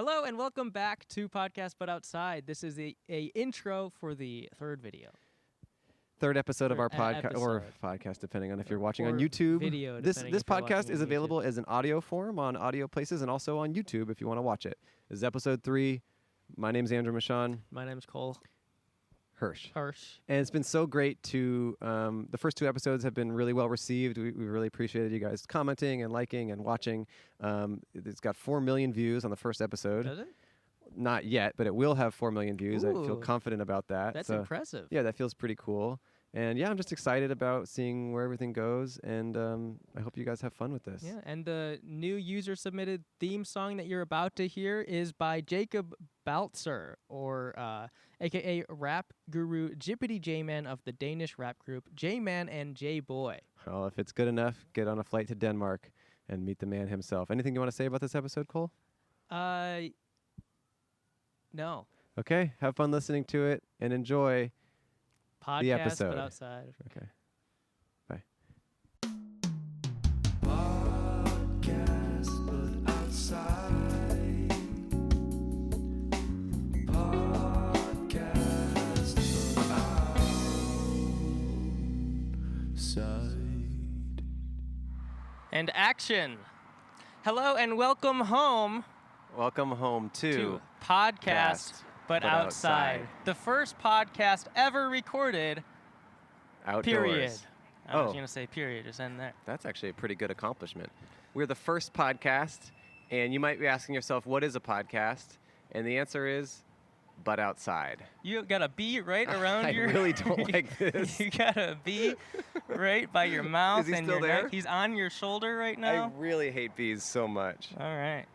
Hello and welcome back to Podcast But Outside. This is a intro for the third video. Third episode of our podcast, or podcast, depending on if you're watching on YouTube. Video, this podcast is available as an audio form on audio places and also on YouTube if you want to watch it. This is episode 3. My name's Andrew Michon. My name's Cole Hirsch. And it's been so great to, the first 2 episodes have been really well received. We really appreciated you guys commenting and liking and watching. It's got 4 million views on the first episode. Does it? Not yet, but it will have 4 million views. Ooh. I feel confident about that. That's impressive. Yeah, that feels pretty cool. And yeah, I'm just excited about seeing where everything goes, and I hope you guys have fun with this. Yeah, and the new user-submitted theme song that you're about to hear is by Jacob Baltser, or AKA rap guru Jippity J-man of the Danish rap group J-man and J-boy. Well, if it's good enough, get on a flight to Denmark and meet the man himself. Anything you want to say about this episode, Cole? No. Okay, have fun listening to it and enjoy the episode. But outside. Okay. Bye. Podcast but outside. Podcast but outside. And action. Hello and welcome home. Welcome home to Podcast But Outside. The first podcast ever recorded. Outdoors. Period. I was Oh. going to say period. Just end there. That's actually a pretty good accomplishment. We're the first podcast, and you might be asking yourself, what is a podcast? And the answer is, but outside. You got a B right around I your... really don't like this. You got a B right by your mouth Is he and still your there? neck. He's on your shoulder right now. I really hate bees so much. All right.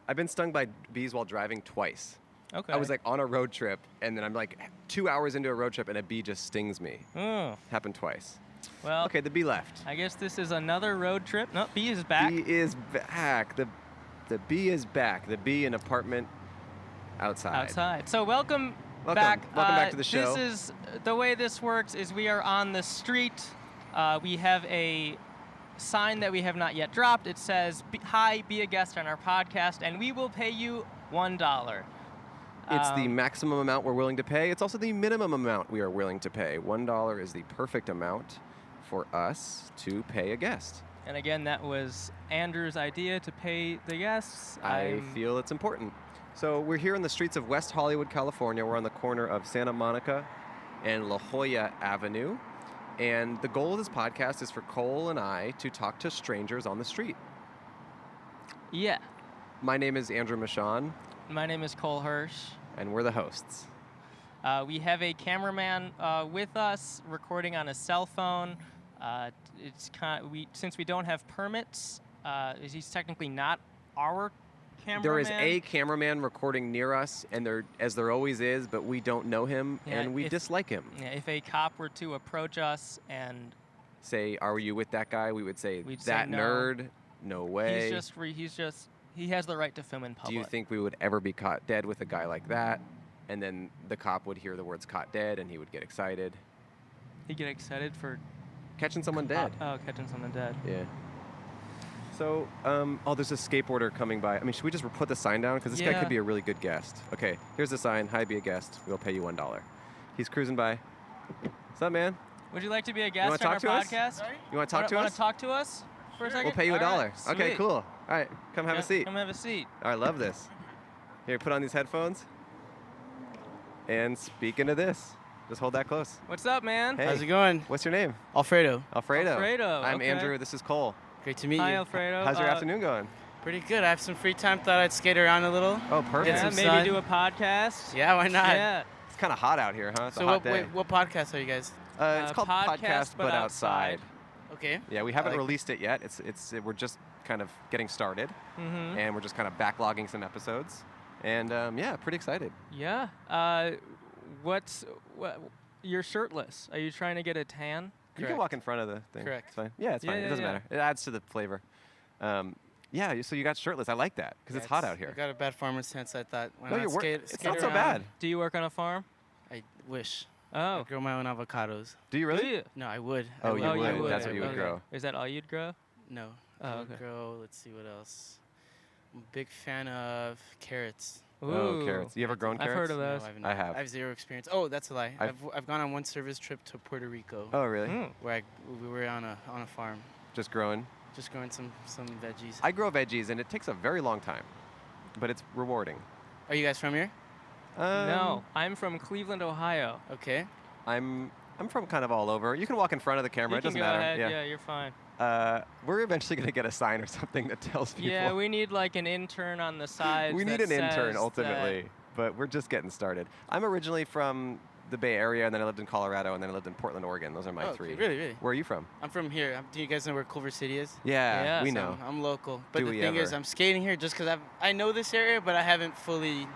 I've been stung by bees while driving twice. Okay. I was like on a road trip, and then I'm like 2 hours into a road trip, and a bee just stings me. Oh. Happened twice. Well, Okay, the bee left. I guess this is another road trip. No, B is back. Bee is back. The bee is back. The bee in apartment outside. So welcome Welcome. back. Welcome back to the show. This is the way this works. Is we are on the street. We have a sign that we have not yet dropped. It says, "Hi, be a guest on our podcast, and we will pay you $1." It's the maximum amount we're willing to pay. It's also the minimum amount we are willing to pay. $1 is the perfect amount for us to pay a guest. And again, that was Andrew's idea to pay the guests. I feel it's important. So we're here in the streets of West Hollywood, California. We're on the corner of Santa Monica and La Jolla Avenue. And the goal of this podcast is for Cole and I to talk to strangers on the street. Yeah. My name is Andrew Michon, My name is Cole Hirsch. and we're the hosts. We have a cameraman with us recording on a cell phone. Since we don't have permits, he's technically not our cameraman. There is a cameraman recording near us, and there always is, but we don't know him, Yeah, and we dislike him. Yeah, if a cop were to approach us and Say, are you with that guy? We would say, We'd say that no. nerd, no way. he has the right to film in public. Do you think we would ever be caught dead with a guy like that? And then the cop would hear the words caught dead, and he would get excited. He'd get excited for Catching someone dead. catching someone dead? Yeah. So, there's a skateboarder coming by. I mean, should we just put the sign down? Because this guy Yeah. could be a really good guest. Okay, here's the sign. Hi, be a guest. We'll pay you $1. He's cruising by. What's up, man? Would you like to be a guest wanna on talk our to us? podcast? You want to talk to Want us? to talk to us for a second? We'll pay you $1. All right, Okay, sweet. cool. All right, come have a seat. Come have a seat. I love this. Here, put on these headphones. And speak into this. Just hold that close. What's up, man? Hey. How's it going? What's your name? Alfredo. Alfredo. Alfredo, I'm okay. Andrew. This is Cole. Great to meet Hi, you. Alfredo. How's your afternoon going? Pretty good. I have some free time. Thought I'd skate around a little. Oh, perfect. Yeah, some maybe sun. do a podcast. Yeah, why not? Yeah. It's kind of hot out here, huh? It's So a hot day. what podcast are you guys? It's called Podcast But Outside. Okay. Yeah, we haven't I like released it yet. We're just kind of getting started, Mm-hmm. and we're just kind of backlogging some episodes, and yeah, pretty excited. Yeah. You're shirtless. Are you trying to get a tan? You can Correct. walk in front of the thing. Correct. It's fine. Yeah, it's Yeah, fine. It yeah, doesn't yeah. matter. It adds to the flavor. Yeah, so you got shirtless. I like that because Yeah, it's hot out I here. got a bad farmer's tent, so I thought, why No, not you're skate, it's skate not so around? bad. Do you work on a farm? I wish. Oh. I grow my own avocados. Do you Do really? you? No, I would. Oh, I you Oh, would. you would. That's what you would Okay. grow. Is that all you'd grow? No. Oh, I would okay. grow, let's see what else. I'm a big fan of carrots. Oh, carrots. You ever grown I've carrots? heard of those. No, I've I not. have. I have zero experience. Oh, that's a lie. I've- I've gone on one service trip to Puerto Rico Oh, really? Mm. where we were on a farm, Just growing? just growing some veggies. I grow veggies, and it takes a very long time, but it's rewarding. Are you guys from here? No, I'm from Cleveland, Ohio. Okay. I'm from kind of all over. You can walk in front of the camera. You It can doesn't go matter. ahead. Yeah. Yeah, you're fine. We're eventually going to get a sign or something that tells people. Yeah, we need like an intern on the side. We need an intern ultimately, but we're just getting started. I'm originally from the Bay Area, and then I lived in Colorado, and then I lived in Portland, Oregon. Those are my Oh, three. okay. Really? Where are you from? I'm from here. Do you guys know where Culver City is? Yeah, Yeah, we so know. I'm local. But Do the we thing is, ever. I'm skating here just because I know this area, but I haven't fully.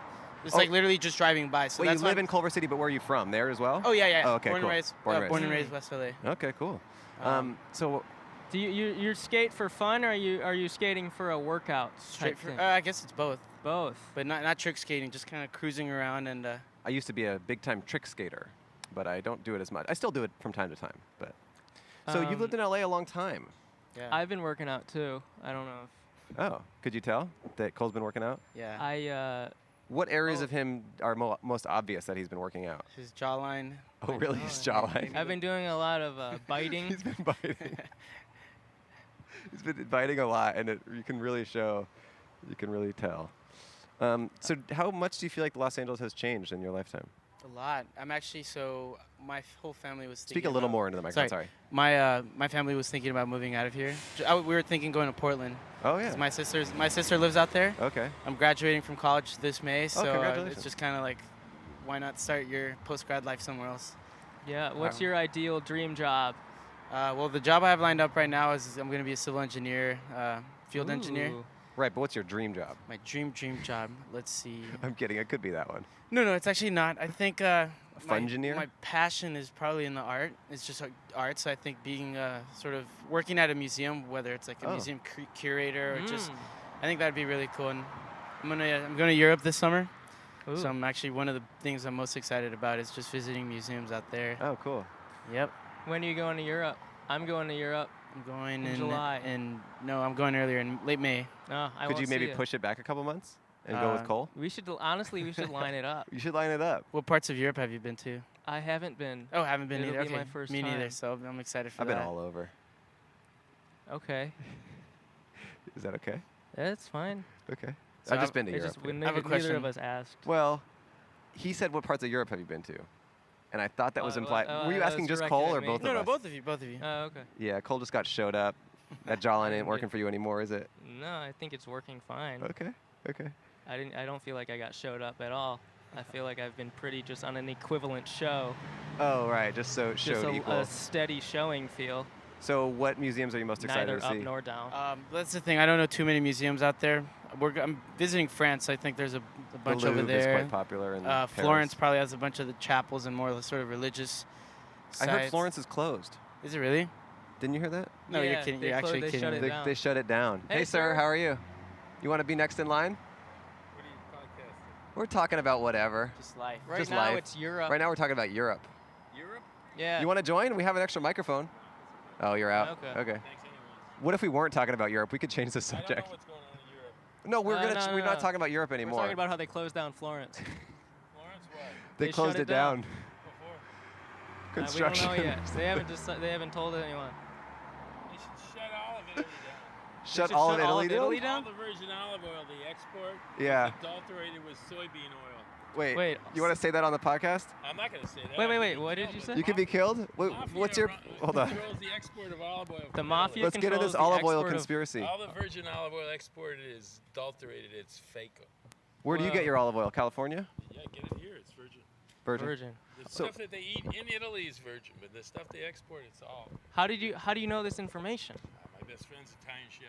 It's Oh. like literally just driving by. So Wait, that's you live in Culver City, but where are you from? There as well? Oh yeah. Oh, okay, born cool. and raised. Born and Born and raised. raised West LA. Okay, cool. Um, So Do you skate for fun, or are you skating for a workout? Straight type for. thing? I guess it's both, Both. but not trick skating. Just kind of cruising around and. I used to be a big-time trick skater, but I don't do it as much. I still do it from time to time, but. So you've lived in LA a long time. Yeah. I've been working out too. I don't know. Oh, could you tell that Cole's been working out? yeah. I What areas Oh. of him are most obvious that he's been working out? His jawline. Oh, really? His jawline. I've been doing a lot of biting. He's been biting. He's been biting a lot, and you can really tell. So how much do you feel like Los Angeles has changed in your lifetime? A lot. I'm actually my whole family was Speak thinking a little about- more into the microphone. Sorry. My family was thinking about moving out of here. We were thinking going to Portland. Oh 'Cause yeah. my sister lives out there. Okay. I'm graduating from college this May, so congratulations. it's just kind of like, why not start your post-grad life somewhere else? Yeah. What's Um, your ideal dream job? Well, the job I have lined up right now is I'm going to be a civil engineer, field engineer. Ooh. Right, but what's your dream job? My dream job. Let's see. I'm kidding. It could be that one. No, it's actually not. I think fungineer? my passion is probably in the art. It's just like art. So I think being sort of working at a museum, whether it's like a Oh. museum curator or just, Mm. I think that'd be really cool. And I'm going to Europe this summer. Ooh. So I'm actually one of the things I'm most excited about is just visiting museums out there. Oh, cool. Yep. When are you going to Europe? I'm going to Europe. I'm going In July. No, I'm going earlier in late May. No, I Could won't you maybe see it. push it back a couple months and go with Uh, Cole? We should honestly we should line it up. You should line it up. What parts of Europe have you been to? I haven't been. Oh, haven't been It'll either. be Okay. my first Me neither. time. So I'm excited for I've that. been all over. Okay, Is that okay? that's fine. Okay. So I've just been to It's Europe. just we yeah. I have a neither of question. us asked. Well, he said, "What parts of Europe have you been to?" And I thought that was implied. oh, Were you that asking was just directed Cole at or me. both of No, us? both of you. Both of you. Oh, okay. Yeah, Cole just got showed up. That jawline ain't working for you anymore, is it? No, I think it's working fine. Okay. Okay. I don't feel like I got showed up at all. I feel like I've been pretty just on an equivalent show. Oh, right. Just so it Just showed equal. a steady showing feel. So, what museums are you most excited Neither to up see? nor down. That's the thing. I don't know too many museums out there. I'm visiting France. I think there's a bunch the Louvre over there. is quite popular in Paris. Florence probably has a bunch of the chapels and more of the sort of religious I heard sites. Florence is closed. Is it really? Didn't you hear that? No, you're Yeah, kidding. they You're actually they kidding. shut me. it They, down. they shut it down. Hey, sir, sir. how are you? You want to be next in line? What are you podcasting? We're talking about whatever. Just life. Right just now life. it's Europe. Right now we're talking about Europe. Europe? Yeah. You want to join? We have an extra microphone. Oh, you're out. Okay. Okay. Thanks anyways. What if we weren't talking about Europe? We could change the I don't know subject. what's going on in Europe. No, we're No, we're no, not no. talking about Europe We're anymore. talking about how they closed down Florence. Florence, what? they they closed shut it it down. down. Before? Construction. We don't know yet. They haven't told anyone. They should shut all of Italy down. Shut should all shut of all Italy of down? Italy All down? the virgin olive oil they export Yeah. is adulterated with soybean oil. Wait. Wait. You want to say that on the podcast? I'm not going to say that. Wait, I wait, could be what did killed, you but say? the You could be killed? Mafia What's your... Hold on. controls the export of olive oil. The from mafia Italy. Let's get into controls this the olive oil export of- conspiracy. All the virgin olive oil exported is adulterated. It's fake. Where do you get Whoa. your olive oil? California? Yeah, get it here. It's virgin. Virgin. The So- stuff that they eat in Italy is virgin, but the stuff they export, it's all. How do you know this information? My best friend's Italian chef.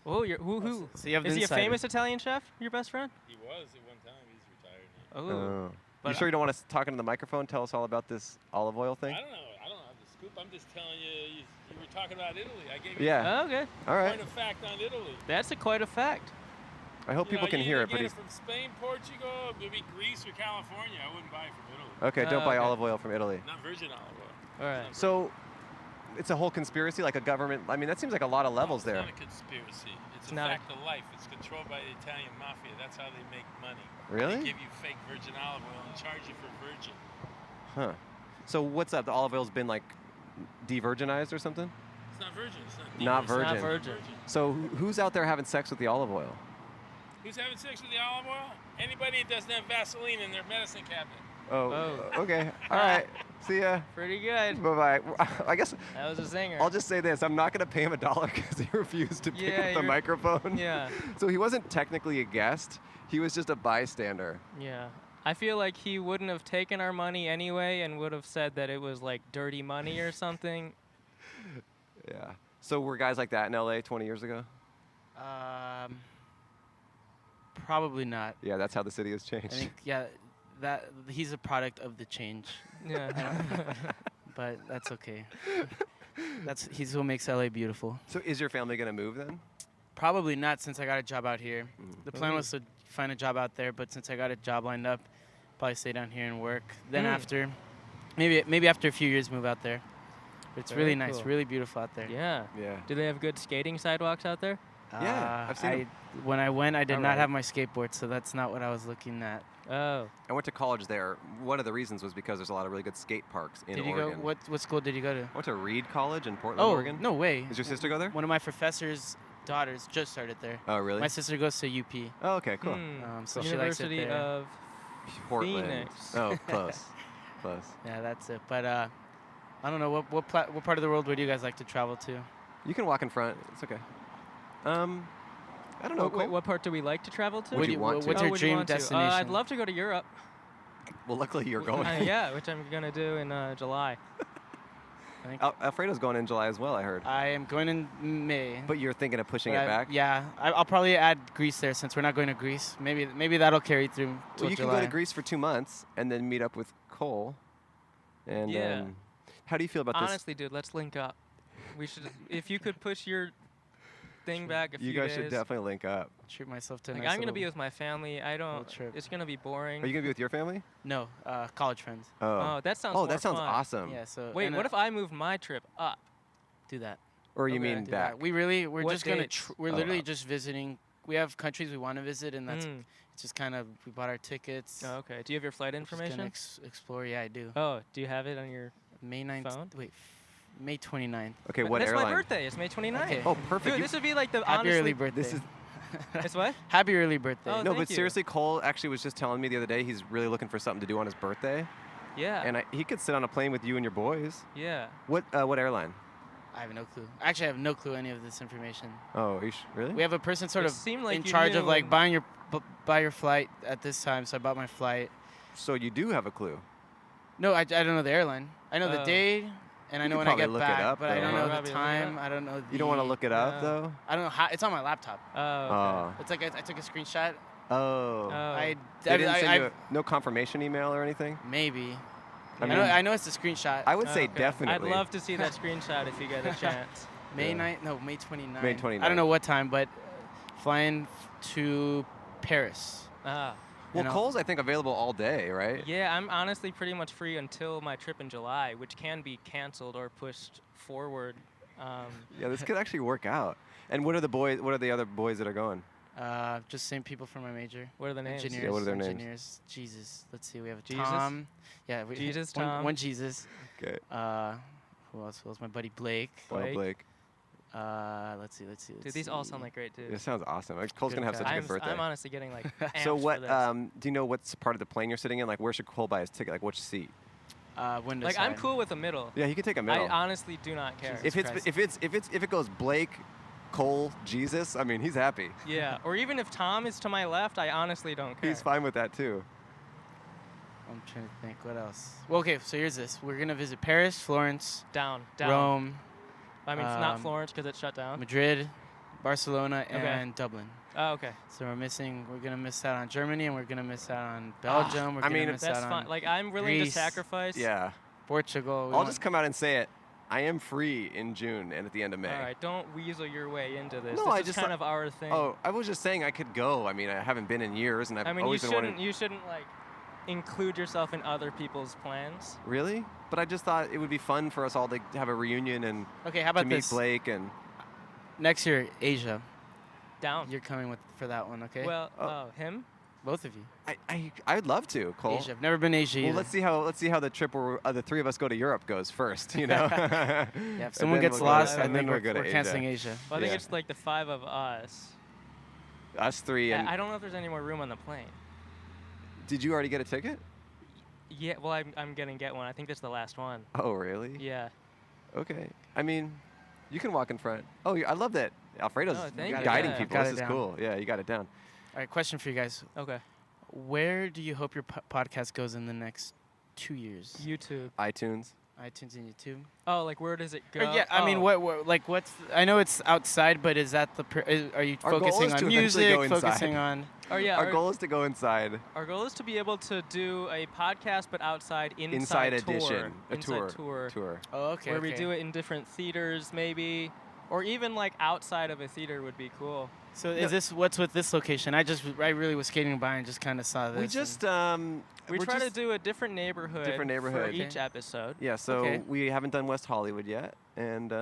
Oh, who? So you have Is the he a insider. famous Italian chef? Your best friend? He was at one time. He's retired now. Oh. Oh. But You sure you don't want to talk into the microphone? Tell us all about this olive oil thing? I don't know. I don't have the scoop. I'm just telling you. You were talking about Italy. I gave you Yeah. Oh, okay. All a right. point of fact on Italy. That's quite a fact. I hope people can hear it, but Get he's... it from Spain, Portugal, maybe Greece or California. I wouldn't buy it from Italy. Okay, don't buy Okay. olive oil from Italy. Not virgin olive oil. All right. So, it's a whole conspiracy, like a government. I mean, that seems like a lot of levels there. It's not a conspiracy. It's a not fact of life. It's controlled by the Italian mafia. That's how they make money. Really? They give you fake virgin olive oil and charge you for virgin. Huh. So what's up? The olive oil's been like de-virginized or something? It's not virgin. It's Not virgin. virgin. Not virgin. So who's out there having sex with the olive oil? Who's having sex with the olive oil? Anybody that doesn't have Vaseline in their medicine cabinet. Oh. Okay. All right. See ya. Pretty good. Bye-bye. I guess That was a zinger. I'll just say this. I'm not going to pay him $1 because he refused to pick up the microphone. Yeah. So he wasn't technically a guest. He was just a bystander. Yeah. I feel like he wouldn't have taken our money anyway and would have said that it was like dirty money or something. Yeah. So were guys like that in LA 20 years ago? Probably not. Yeah, that's how the city has changed. I think that he's a product of the change, Yeah. but that's okay. He's who makes LA beautiful. So is your family going to move then? Probably not, since I got a job out here. The plan was to find a job out there, but since I got a job lined up, probably stay down here and work. Then after, maybe after a few years, move out there. But it's Very really nice, cool. really beautiful out there. Yeah. Yeah. Do they have good skating sidewalks out there? Yeah, I've seen 'em. When I went, I did not Alright. have my skateboard, so that's not what I was looking at. Oh. I went to college there. One of the reasons was because there's a lot of really good skate parks in Did you Oregon. go? What school did you go to? I went to Reed College in Portland, Oh, Oregon. no way. Does your sister go there? One of my professor's daughters just started there. Oh, really? My sister goes to UP. Oh, okay, cool. So University she likes it there. of Portland. Phoenix. Oh, close. Close. Yeah, that's it. But I don't know what part of the world would you guys like to travel to? You can walk in front. It's okay. I don't know. Wait, what part do we like to travel to? Would you want to? What's Oh, your would you dream want to? destination? I'd love to go to Europe. Well, luckily you're going. Yeah, which I'm going to do in July. I think Alfredo's going in July as well, I heard. I am going in May. But you're thinking of pushing But it back? Yeah, I'll probably add Greece there since we're not going to Greece. Maybe that'll carry through till Well, you July. can go to Greece for 2 months and then meet up with Cole. And Yeah. how do you feel about this? Honestly, dude, let's link up. We should, if you could push your thing back a few You guys days. should definitely link up. Treat myself to a Like, nice I'm gonna little- be with my family. I don't. trip. It's gonna be boring. Are you going to be with your family? No, college friends. Oh, that sounds. Oh, more that sounds fun. awesome. Yeah, so Wait, and, what if I moved my trip up? do that? Or you Okay. mean Do back? We're What just gonna dates? we're Oh, literally just visiting. We have countries we want to visit, and that's Mm. it's just kind of we bought our tickets. Oh, okay. Do you have your flight Just gonna information? explore. Yeah, I do. Oh, do you have it on your? May 9th. Phone? Wait, May 29th. Okay, what That's airline? my birthday. It's May 29th. Okay. Oh, perfect. Dude, You- this would be like the Happy honestly. early birthday. This is It's what? Happy early birthday. Oh, no, thank but you. seriously, Cole actually was just telling me the other day he's really looking for something to do on his birthday, Yeah. and he could sit on a plane with you and your boys. Yeah. What airline? I have no clue. Actually, I have no clue any of this information. Oh, really? We have a person sort It of seemed like in you charge of knew like and- buy your flight at this time, so I bought my flight. So you do have a clue. No, I don't know the airline. I know the Oh. day, and I You know could when I probably get look it back, up, but I though, don't huh? know the Probably look it time. up. I don't know You don't want to the- look it up, No. though? I don't know how. It's on my laptop. Oh. Okay. It's like I took a screenshot. Oh. Oh. I They didn't send you I've- no confirmation email or anything? maybe. I I know it's a screenshot. I would Oh, say okay. definitely. I'd love to see that screenshot if you get a chance. May Yeah. 9th? No, May 29th. May I 29th. don't know what time, but flying to Paris. Ah. Well, and I'll- Cole's, I think, available all day, right? Yeah, I'm honestly pretty much free until my trip in July, which can be canceled or pushed forward. Yeah, this could actually work out. And what are the boys? What are the other boys that are going? Just same people from my major. What are the names? Engineers. Yeah, what are their names? engineers. Jesus. Let's see. We have Jesus? Tom. Yeah. Jesus, one, Tom. One Jesus. Okay. Who else? Who else? My buddy Blake. Blake. Let's see. Dude, these all sound like great dudes. This sounds awesome. Cole's Good going to have such a I'm, good birthday. I'm honestly getting like amped So what, for this. do you know what's part of the plane you're sitting in? Like, where should Cole buy his ticket? Like, which seat? Window Like, I'm side. cool with the middle. Yeah, he could take a middle. I honestly do not care. Jesus. If it goes Blake, Cole, Jesus, I mean, he's happy. Yeah, or even if Tom is to my left, I honestly don't care. He's fine with that too. I'm trying to think. What else? Well, okay. So here's this. We're gonna visit Paris, Florence, Down. Rome, I mean, it's not um, Florence because it's shut down. Madrid, Barcelona, Okay. and Dublin. Oh, okay. So we're gonna miss out on Germany, and we're gonna miss out on Belgium. We're I gonna mean, miss That's out fine. on Like, I'm willing to Greece. sacrifice. Yeah. Portugal. I'll just come out and say it. I am free in June and at the end of May. All right, don't weasel your way into this. No, this I is just kind thought- of our thing. Oh, I was just saying I could go. I mean, I haven't been in years, and I've I mean, you always been wanting. shouldn't like include yourself in other people's plans. Really? but I just thought it would be fun for us all to have a reunion and Okay, how to about meet this? Blake and. Next year, Asia. Down. You're coming for that one, okay? Well, Oh. him? Both of you. I would love to, Cole. Asia. I've never been to Asia Well, either. let's see how the trip where the three of us go to Europe goes first. You know. Yeah, if someone then gets we'll go to- lost, I and think then we'll go to we're Asia. canceling Asia. Well, I think Yeah. it's like the 5 of us. Us three and. I don't know if there's any more room on the plane. Did you already get a ticket? Yeah, well, I'm going to get one. I think that's the last one. Oh, really? Yeah. Okay. I mean, you can walk in front. Oh, I love that. Alfredo's Oh, thank you. guiding Yeah. people. Got This it is down. cool. Yeah, you got it down. All right, question for you guys. Okay. Where do you hope your podcast goes in the next 2 years? YouTube. iTunes. iTunes and YouTube? Oh, like where does it go? Or yeah, I mean, Oh. what's... I know it's outside, but is that are you Our goal focusing is on to eventually music, go inside. focusing on... Oh, yeah. Our goal is to go inside. Our goal is to be able to do a podcast, but outside Inside tour. edition. A Inside tour. Tour. Oh, okay, where we do it in different theaters, maybe, or even like outside of a theater would be cool. So is this... What's with this location? I really was skating by and just kind of saw this. We just We we're try to just- do a different neighborhood. Different neighborhood. for each Okay. episode. Yeah, so Okay. we haven't done West Hollywood yet, and Have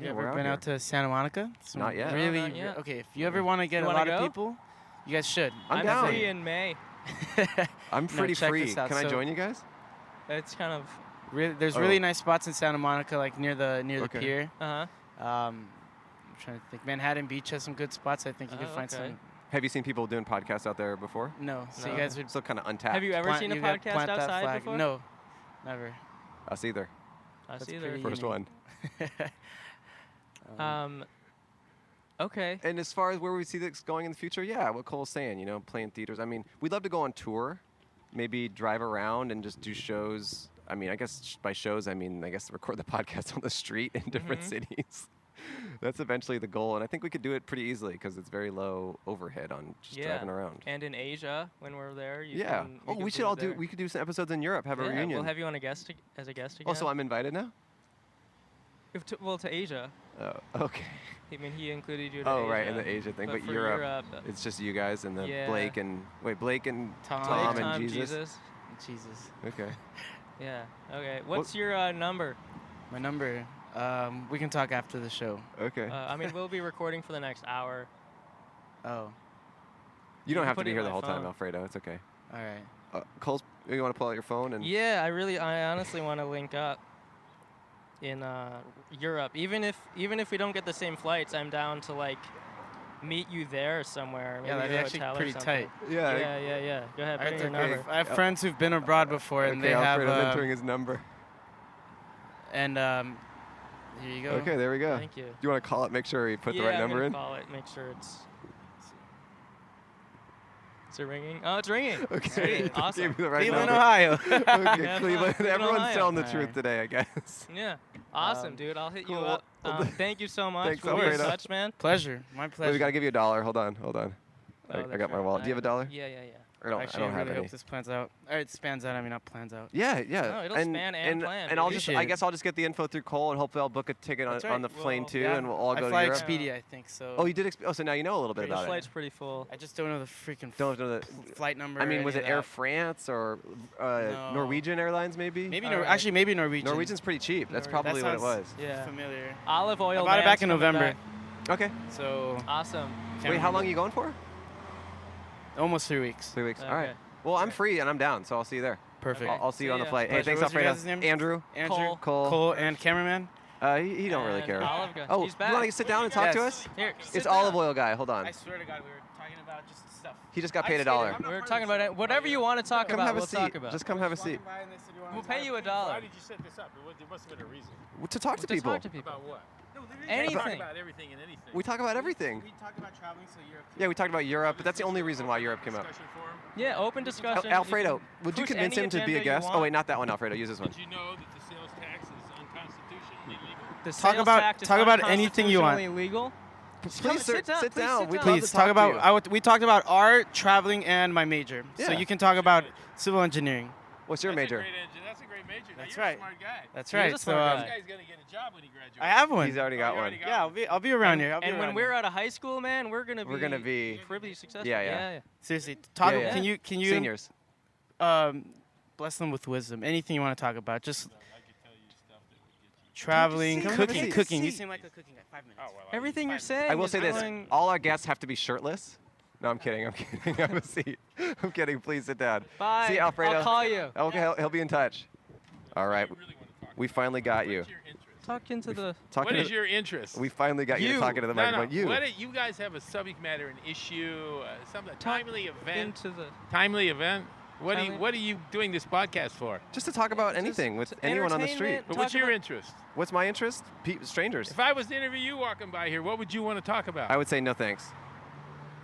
yeah, you we're ever been here. out to Santa Monica? Some Not yet. No, Really? not yet. Okay, if you ever want to get You a wanna lot of go? people, you guys should. I'm I'm down. free in May. I'm pretty check free. this out. Can I So- join you guys? It's kind of There's Oh. really nice spots in Santa Monica, like near the Okay. pier. uh huh. I'm trying to think. Manhattan Beach has some good spots. I think you could Oh, find okay. some. Have you seen people doing podcasts out there before? No, so No. you guys would Still kind of untapped. Have you ever plant- seen a you gotta podcast plant that outside flag. before? No, never. Us either. Us That's either. pretty First unique. one. Okay. And as far as where we see this going in the future, yeah, what Cole's saying, you know, playing theaters. I mean, we'd love to go on tour, maybe drive around and just do shows. I mean, I guess by shows, I mean, I guess record the podcast on the street in different Mhm. cities. That's eventually the goal, and I think we could do it pretty easily because it's very low overhead on just Yeah. driving around. And in Asia, when we're there, you Yeah. can, Oh, can we should visit all do. there. We could do some episodes in Europe. Have a Yeah, reunion. We'll have you on as a guest again. Oh, so I'm invited now? to Asia. Oh, okay. I mean, he included you. To Oh, Asia, right, in the Asia thing, but for Europe, it's just you guys and then Yeah. Blake and Tom. Tom and Tom, Jesus. Jesus. Okay. Yeah. Okay. What's your number? My number. We can talk after the show. Okay. I mean, we'll be recording for the next hour. Oh, You don't can have to put be it here in the my whole time, phone. Alfredo. It's okay. all right. Cole's, you want to pull out your phone and? Yeah, I honestly want to link up in Europe. Even if we don't get the same flights, I'm down to like meet you there somewhere. Yeah, maybe that'd be at a actually hotel or pretty something. tight. Yeah. Yeah. Go ahead, put in your okay. number. I have friends who've been abroad before, and Okay, they have. Alfredo's entering his number. And here you go. Okay, there we go. Thank you. Do you want to call it? Make sure you put yeah, the right I'm number gonna in. Call it. Make sure it's. Is it ringing? Oh, it's ringing. Okay. Sweet. Awesome. Gave you the right Cleveland, number. Ohio. Okay, Yeah, Cleveland. Cleveland, Everyone's Ohio. telling the All truth right. today, I guess. Yeah. Awesome, dude. I'll hit you cool. up. Thank you so much Thanks, for being in Alfredo. touch, man. Pleasure. My pleasure. Wait, we gotta give you $1. Hold on. Oh, I that's got my right. wallet. Do you have $1? Yeah. I Actually, don't I have really any. hope this plans out. Or it spans out. I mean, not plans out. Yeah. No, it'll span and plan. And I'll Appreciate I it. guess I'll just get the info through Cole, and hopefully I'll book a ticket on, That's on right. the plane Well, too, Yeah. and we'll all I go fly to Europe. Expedia, I think so. Oh, you did. So now you know a little bit Your about it. flight's pretty full. I just don't know the freaking Don't know the. flight number. I mean, or was any it of Air that. France or No. Norwegian Airlines maybe? Maybe All right. actually maybe Norwegian. Norwegian's pretty cheap. That's Norwegian. probably That what it sounds- was. Yeah. familiar. Olive oil. I bought it back man's in coming November. back. Okay. So Awesome. can't Wait, how long remember. are you going for? Almost 3 weeks. 3 weeks. All Okay. right. Well, I'm free and I'm down, so I'll see you there. Perfect. Okay. I'll see you See on the ya. flight. Hey, Pleasure. thanks, What's your Alfredo. guys' names? Andrew. Andrew, Cole. Cole, and cameraman. He don't really And care. Olive guy. Oh, He's you back. want to sit down and talk to Yes. us? Here, It's sit olive down. oil guy. Hold on. I swear to God, we were talking about just stuff. He just got I paid skated- $1. I'm not We're part talking of about this. it. Whatever you want to talk Come about, have a we'll seat. talk about. Just come have a seat. We'll pay you Why $1. did you set this up? There must have been a reason. To talk to To people. talk to people. About what? No, Anything. We talk about everything and anything. We talk about everything. We talked about traveling to Europe. Yeah, we talked about Europe, but that's the only reason why Europe came up. Discussion forum. Yeah, open discussion. Alfredo, would you push convince any him to be a agenda you guest? Oh, want. wait, not that one, Alfredo. Use this one. Did you know that the sales tax is unconstitutionally illegal? The Talk sales about- tax is talk about anything you want. unconstitutionally Legal. Please, sir, sit down. sit Please down. sit We'd down. love Please to talk to about. you. We talked about art, traveling, and my major. So Yeah. you can talk about civil engineering. What's your major? That's a great major. Now, That's you're right. a smart guy. That's He is right. a So smart This guy. guy's going to get a job when he graduates. I have one. He's already got you one. already got Yeah, I'll be around here. I'll be And when around we're here. out of high school, man, we're gonna be pretty successful. Yeah. Seriously, talk. Yeah, yeah. Can you Seniors. um bless them with wisdom. Anything you want to talk about. Just traveling, Come have a cooking, seat. cooking. You seem like a cooking guy. 5 minutes. Oh, well, Everything you're saying. I will is say this: going- all our guests have to be shirtless. No, I'm kidding. I'm kidding. Have a seat. I'm kidding. Please sit down. Bye. See, Alfredo. I'll call you. Okay, he'll be in touch. All right, we finally got you. What's your interest? Talk into the. Talking What to is your interest? We finally got you You. talking to the No, microphone. You. you guys have a subject matter, an issue, a Talk timely event? Into the. Timely event? Timely- What are you doing this podcast for? Just to talk about anything with just anyone on the street. entertainment. But what's Talk your about- interest? What's my interest? Strangers. If I was to interview you walking by here, what would you want to talk about? I would say no thanks.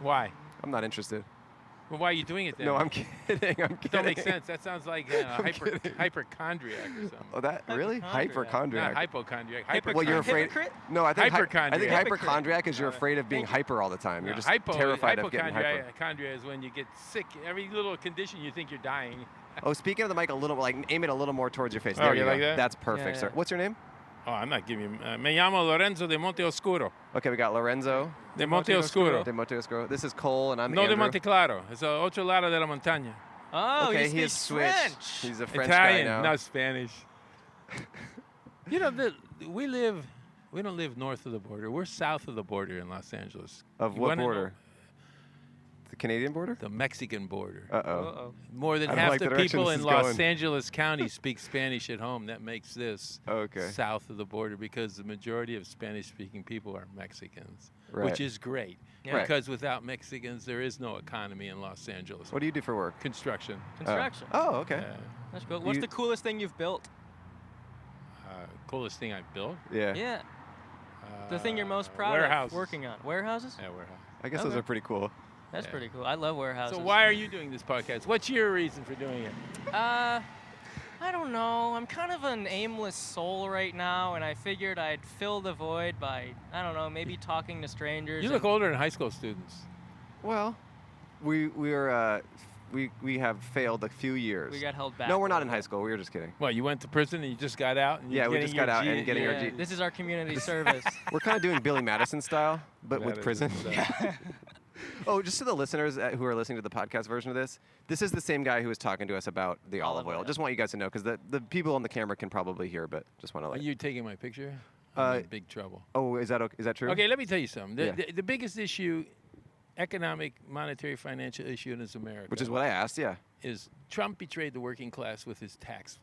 Why? I'm not interested. Well, why are you doing it then? No, I'm kidding. I'm kidding. Don't make sense. That sounds like kidding. hypochondriac or something. Oh, that really? Hypochondriac. Not hypochondriac. Well, you're afraid. Hypocrite? No, I think Hypochondriac. hypochondriac is you're afraid of being hyper all the time. You're just terrified of getting hyper. Hypochondria is when you get sick. Every little condition you think you're dying. Oh, speaking of the mic, a little like aim it a little more towards your face. Oh, There you you go. like that? That's perfect, Yeah, sir. yeah. What's your name? Oh, I'm not giving you. Me llamo Lorenzo de Monte Oscuro. Okay, we got Lorenzo De Monte Oscuro. de Monte Oscuro. This is Cole, and I'm No de Andrew. Monte Claro. Es otro lado de la montaña. Oh, Okay, he he has speaks switched. French. He's a French Italian, guy now. not Spanish. You know, we don't live north of the border. We're south of the border in Los Angeles. Of You what wanna know border? The Canadian border? The Mexican border. Uh-oh. Uh-oh. More than I don't half like the the direction people this in is Los going. Angeles County speak Spanish at home. That makes this Okay. south of the border because the majority of Spanish-speaking people are Mexicans, Right. which is great. Yeah. Right. Because without Mexicans, there is no economy in Los Angeles. What do you do for work? Construction. Construction. Oh, okay. Uh, That's cool. What's You- the coolest thing you've built? coolest thing I've built. Yeah. Yeah. The thing you're most proud warehouses. of working on. Warehouses? Yeah, warehouse. I guess those Okay. are pretty cool. That's Yeah. pretty cool. I love warehouses. So why are you doing this podcast? What's your reason for doing it? I don't know. I'm kind of an aimless soul right now, and I figured I'd fill the void by, I don't know, maybe talking to strangers. You look and- older than high school students. Well, we have failed a few years. We got held back. No, we're a not little in high bit. school. We were just kidding. Well, you went to prison and you just got out. And Yeah, you're we getting just got your out and getting our Yeah, G. this is our community service. We're kind of doing Billy Madison style, but with Madison prison. style. Oh, just to the listeners who are listening to the podcast version of this, this is the same guy who was talking to us about the olive oil. Just want you guys to know, because the people on the camera can probably hear, but just want to Are let you taking my picture? I'm in big trouble. Oh, is that true? Okay, let me tell you something. Yeah. The biggest issue, economic, monetary, financial issue in this America, Which is what I asked, yeah. is Trump betrayed the working class with his tax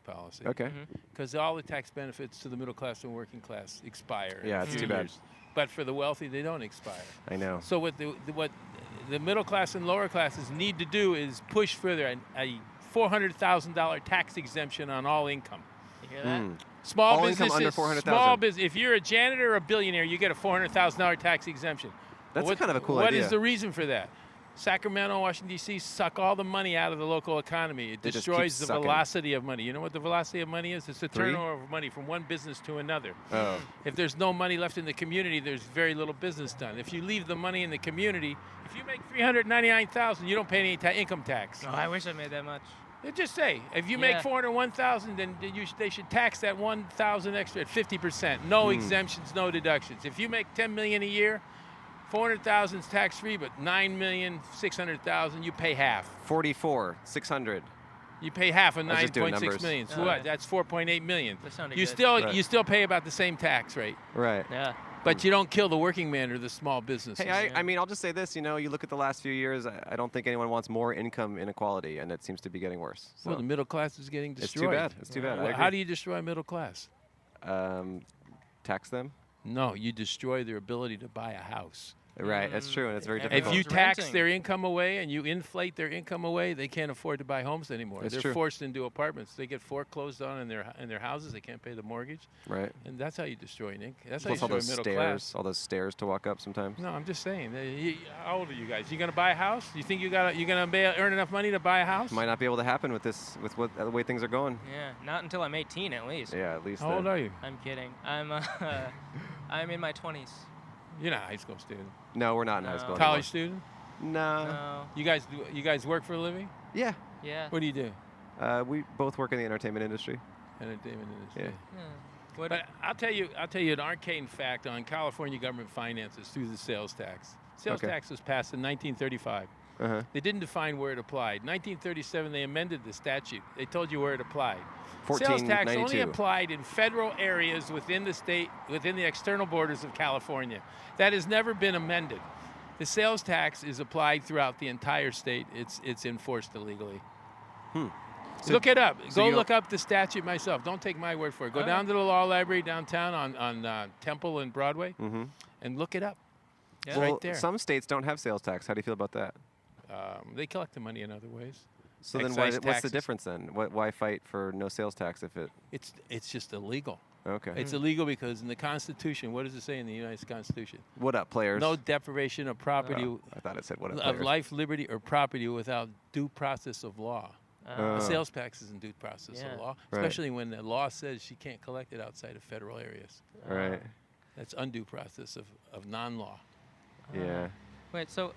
policy. Okay. Because all the tax benefits to the middle class and working class expire. in Yeah, a it's few too bad. years. But for the wealthy, they don't expire. I know. So what the middle class and lower classes need to do is push further a $400,000 tax exemption on all income. You hear that? Small All income businesses, under 400,000. small business. If you're a janitor or a billionaire, you get a $400,000 tax exemption. That's kind of a cool What idea. is the reason for that? Sacramento, Washington, D.C. suck all the money out of the local economy. It They just keep destroys the sucking. velocity of money. You know what the velocity of money is? It's the 3? turnover of money from one business to another. Oh. If there's no money left in the community, there's very little business done. If you leave the money in the community, if you make $399,000, you don't pay any income tax. Oh, I wish I made that much. Just say, if you Yeah. make $401,000, then they should tax that $1,000 extra at 50%. No exemptions, no deductions. If you make $10 million a year, $400,000 is tax-free, but $9,600,000, you pay half. 600. You pay half of I was just doing 9.6 numbers. million. So Oh, what? yeah. That's 4.8 million. That sounded You good. Right. still pay about the same tax rate, Right. Yeah. but you don't kill the working man or the small businesses. Hey, I mean, I'll just say this. You know, you look at the last few years, I don't think anyone wants more income inequality, and it seems to be getting worse. So Well, the middle class is getting it's destroyed. too bad. It's too bad. I Well, agree. how do you destroy middle class? Tax them? No, you destroy their ability to buy a house. Right, that's true, and it's very If difficult. If you Everyone's tax renting. their income away and you inflate their income away, they can't afford to buy homes anymore. That's They're true. forced into apartments. They get foreclosed on in their houses. They can't pay the mortgage, Right. and that's how you destroy Nick. That's Plus how all you those destroy stairs, middle class. all those stairs to walk up sometimes. No, I'm just saying. How old are you guys? You gonna buy a house? You think you're gonna earn enough money to buy a house? Might not be able to happen with the way things are going. Yeah. Not until I'm 18 at least. Yeah, at least. How old then. are you? I'm kidding. I'm in my 20s. You're not a high school student. No, we're not in high No. school. College student? No. No. You guys work for a living? Yeah. Yeah. What do you do? We both work in the entertainment industry. Entertainment industry. Yeah. Yeah. What? But I'll tell you an arcane fact on California government finances through the sales tax. Sales Okay. tax was passed in 1935. They didn't define where it applied. 1937, they amended the statute. They told you where it applied. Sales tax only applied in federal areas within the state, within the external borders of California. That has never been amended. The sales tax is applied throughout the entire state. It's enforced illegally. So look it up. Go look up the statute myself. Don't take my word for it. Go down to the law library downtown on Temple and Broadway and look it up. It's right there. Some states don't have sales tax. How do you feel about that? They collect the money in other ways. So then what's the difference then? Why fight for no sales tax if it... It's just illegal. Okay. It's illegal because in the Constitution, what does it say in the United States Constitution? What up, players? No deprivation of property I thought it said what up, of players. life, liberty, or property without due process of law. The sales tax isn't due process of law, especially when the law says she can't collect it outside of federal areas. Right. That's undue process of non-law. Yeah. Wait, so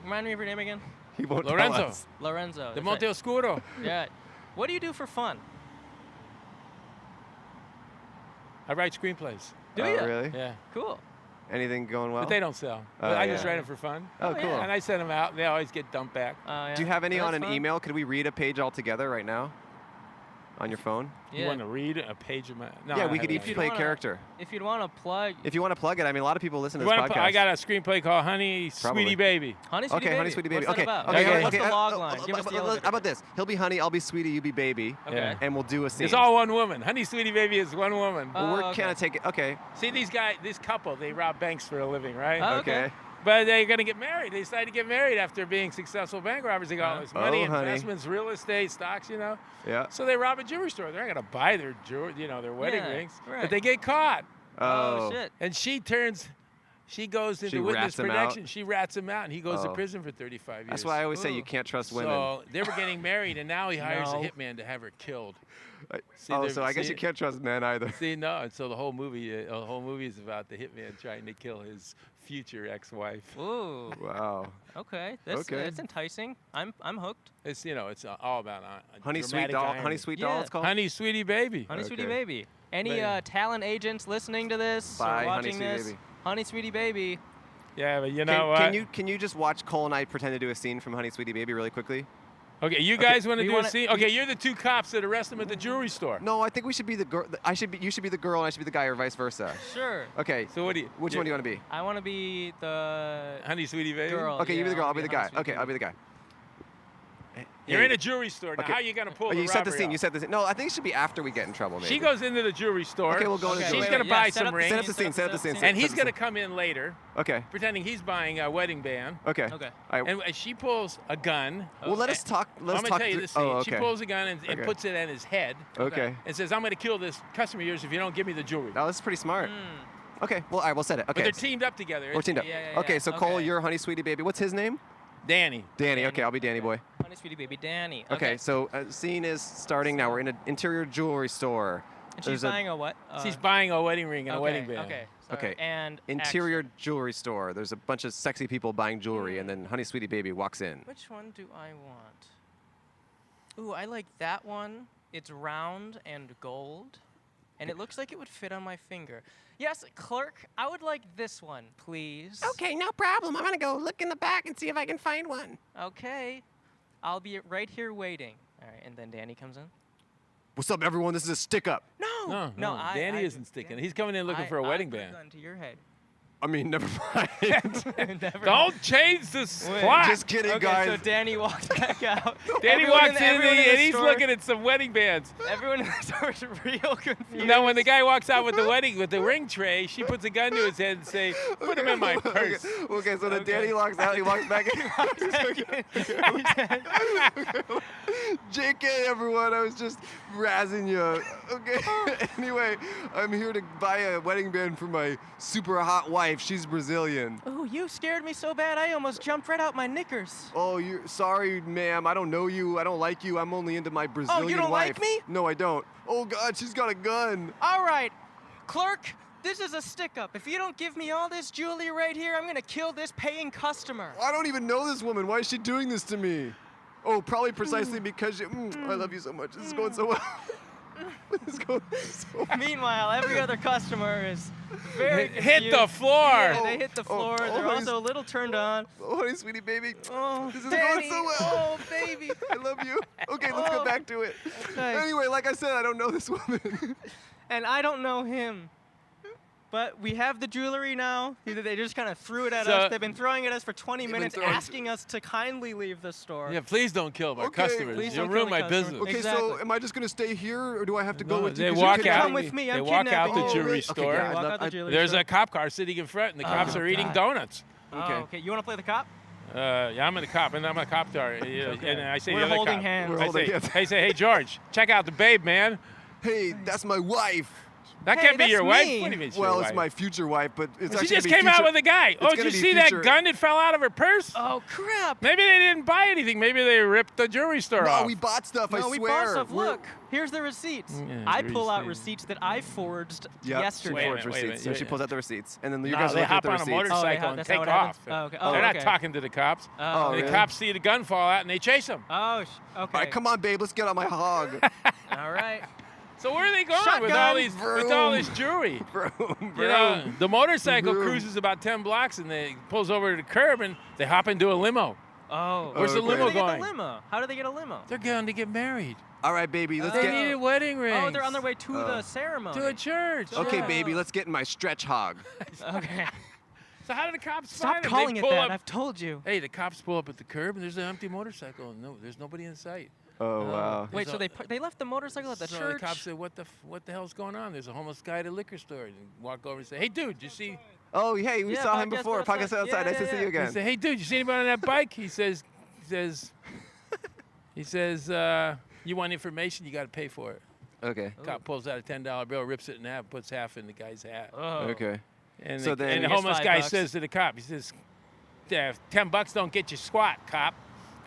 remind me of your name again? He won't tell Lorenzo. us. Lorenzo. De Monte Oscuro. Yeah. What do you do for fun? I write screenplays. Do you? Really? Yeah. Cool. Anything going well? But they don't sell. But I just write them for fun. Oh, cool. And I send them out. They always get dumped back. Do you have any on an fun. email? Could we read a page all together right now? On your phone? You want to read a page of my... No, yeah, I we could haven't. each play a character. If you'd want to plug... If you want to plug it, I mean, a lot of people listen to this podcast. I got a screenplay called Honey, Sweetie Baby. Honey, Sweetie Baby? Honey, Sweetie Baby. What's Okay. that about? Okay. What's the log line? Give us the How about this? He'll be Honey, I'll be Sweetie, you be Baby. Okay. And we'll do a scene. It's all one woman. Honey, Sweetie Baby is one woman. Well, we're kind of taking... Okay. See, this couple, they rob banks for a living, right? Oh, okay. But they're going to get married. They decided to get married after being successful bank robbers. They got all this money, honey. investments, real estate, stocks, Yeah. So they rob a jewelry store. They're not going to buy their jewelry, their wedding rings. Right. But they get caught. Oh, shit. And she goes into witness protection. She rats him out, and he goes to prison for 35 years. That's why I always say you can't trust women. So they were getting married, and now he hires a hitman to have her killed. So I guess you can't trust men either. See, no. And so the whole movie is about the hitman trying to kill his future ex-wife. Ooh. Wow. Okay. That's enticing. I'm hooked. It's it's all about Honey Sweet Doll. Honey Sweet Doll. It's called. Honey Sweetie Baby. Honey Sweetie Baby. Any talent agents listening to this Bye, or watching Honey Sweetie this? Baby. Honey Sweetie Baby. Yeah, but you know what? Can you just watch Cole and I pretend to do a scene from Honey Sweetie Baby really quickly? Okay, you guys want to do a scene? Okay, you're the two cops that arrest him at the jewelry store. No, I think we should be the girl. You should be the girl, and I should be the guy, or vice versa. Sure. Okay. So which one do you want to be? I want to be the Honey Sweetie Baby. girl. Okay, you be the girl. I'll be the guy. Honey Sweetie Okay, I'll be the guy. You're in a jewelry store. Now, Okay. how are you going to pull the You set the robbery scene. off? You set the scene. No, I think it should be after we get in trouble, maybe. She goes into the jewelry store. Okay, we'll go into the She's jewelry going to store. buy set some up the rings. Set up the scene. Set up the scene. And he's going to come in later, Okay. pretending he's buying a wedding band. Okay. Okay. All right. And she pulls a gun. Well, let us talk. I'm going to tell you the scene. Oh, okay. She pulls a gun and Okay. puts it in his head. Okay. And says, I'm going to kill this customer of yours if you don't give me the jewelry. Oh, this is pretty smart. Okay. Well, all right. We'll set it. Okay. But they're teamed up together. We're teamed up. Yeah. Okay. So Cole, Okay. you're Honey Sweetie Baby. What's his name? Danny. Danny. Okay, I'll be Danny boy. Honey Sweetie Baby Danny. Okay. So scene is starting now. We're in an interior jewelry store. And There's she's buying a what? She's buying a wedding ring and a wedding band. Okay. Sorry. Okay. And interior action. jewelry store. There's a bunch of sexy people buying jewelry, and then Honey Sweetie Baby walks in. Which one do I want? Ooh, I like that one. It's round and gold, and it looks like it would fit on my finger. Yes, clerk, I would like this one, please. Okay, no problem. I'm gonna go look in the back and see if I can find one. Okay. I'll be right here waiting. All right, and then Danny comes in. What's up, everyone? This is a stick up. No, Danny isn't sticking. Danny- He's coming in looking for a wedding I put band. a gun to your head. I mean, never mind. Never Don't change the plot. Just kidding, Okay, guys. so Danny walks back out. Danny Everyone walks in everyone and the he's store- looking at some wedding bands. Everyone in the store is real confused. Now, when the guy walks out with the ring tray, she puts a gun to his head and say, "Put him in my purse." Okay, so then Danny walks out. He walks back in. JK, everyone. I was just razzing you. Okay. Anyway, I'm here to buy a wedding band for my super hot wife. She's Brazilian. Oh, you scared me so bad I almost jumped right out my knickers. Oh, you're sorry, ma'am. I don't know you. I don't like you. I'm only into my Brazilian wife. Oh, you don't like me? No, I don't. Oh God, she's got a gun. All right, clerk, this is a stick-up. If you don't give me all this jewelry right here, I'm gonna kill this paying customer. I don't even know this woman. Why is she doing this to me? Oh, probably precisely because I love you so much. This is going so well. What is going on? Meanwhile, every other customer is very Hit the confused. floor. Yeah, they hit the floor. oh, They're he's- also a little turned on. Oh, honey, sweetie baby. Oh, This is Danny. going so well. Oh, baby. I love you. Okay, let's Oh. get back to it. Okay. Anyway, like I said, I don't know this woman. And I don't know him. But we have the jewelry now. They just kind of threw it at So- us. They've been throwing at us for 20 They've been minutes, throwing- asking us to kindly leave the store. Yeah, please don't kill my Okay. customers. Please You'll don't ruin kill the my customers. business. Okay, Exactly. so am I just going to stay here, or do I have to go No, with you? they 'Cause walk you're out. Come with me. I'm They walk out kidnapping the you. jewelry really? store. Okay, Walk yeah, out I'd the love- jewelry There's store. a cop car sitting in front, and the cops are eating God. donuts. Okay. Oh, okay. You want to play the cop? Yeah, I'm in the cop, and I'm a cop car. And I say We're the other holding cop. hands. We're I holding say, hands. hey, hey, George, check out the babe, man. Hey, that's my wife. That Hey, can't be that's your wife. me. What do you mean it's Well, your it's wife? my future wife, but it's She actually just gonna be came out future- with a guy. Oh, did gonna you be see future- that gun that fell out of her purse? Oh, crap. Maybe they didn't buy anything. Maybe they ripped the jewelry store No, off. we bought stuff. I No, swear. we bought stuff. We're- Look, here's the receipts. Yeah, I the pull out receipts. receipts that I forged Yep, yesterday. She Wait a forged minute, wait a receipts. So minute. she pulls out the receipts, and then you No, guys they look at hop the on a receipts. motorcycle Oh, and that's take how it off. happens? Oh, okay. They're Oh, not okay. talking to the cops. Oh, Oh, The really? cops see the gun fall out and they chase them. Oh, okay. All right, come on, babe. Let's get on my hog. All right. So where are they going with Shotgun. all these with all this jewelry? You know, the motorcycle Vroom. cruises about 10 blocks and they pulls over to the curb and they hop into a limo. Oh. Where's the okay. Where do limo they get going? the limo? How do they get a limo? They're going to get married. All right, baby. Let's They get. needed wedding rings. Oh, they're on their way to the ceremony. to a church. Okay, yeah. baby. Let's get in my stretch hog. Okay. So how did the cops Stop find him? calling They it pull that. up. I've told you. Hey, the cops pull up at the curb and there's an empty motorcycle. No, there's nobody in sight. Oh wow. Wait, so There's they left the motorcycle at the so church? the cops said, "What the hell's going on?" There's a homeless guy at a liquor store. And walk over and say, "Hey, dude, you see?" Oh, hey, we Yeah, saw him Podcast before. Outside. Podcast outside. Yeah, Nice to yeah, see yeah. you He again. said, "Hey, dude, you see anybody on that bike?" He says, "You want information? You got to pay for it." Okay. Cop pulls out a $10 bill, rips it in half, puts half in the guy's hat. Oh. Okay. And So the, then- and the Here's homeless $5. guy says to the cop, he says, "Yeah, $10 don't get you squat, cop."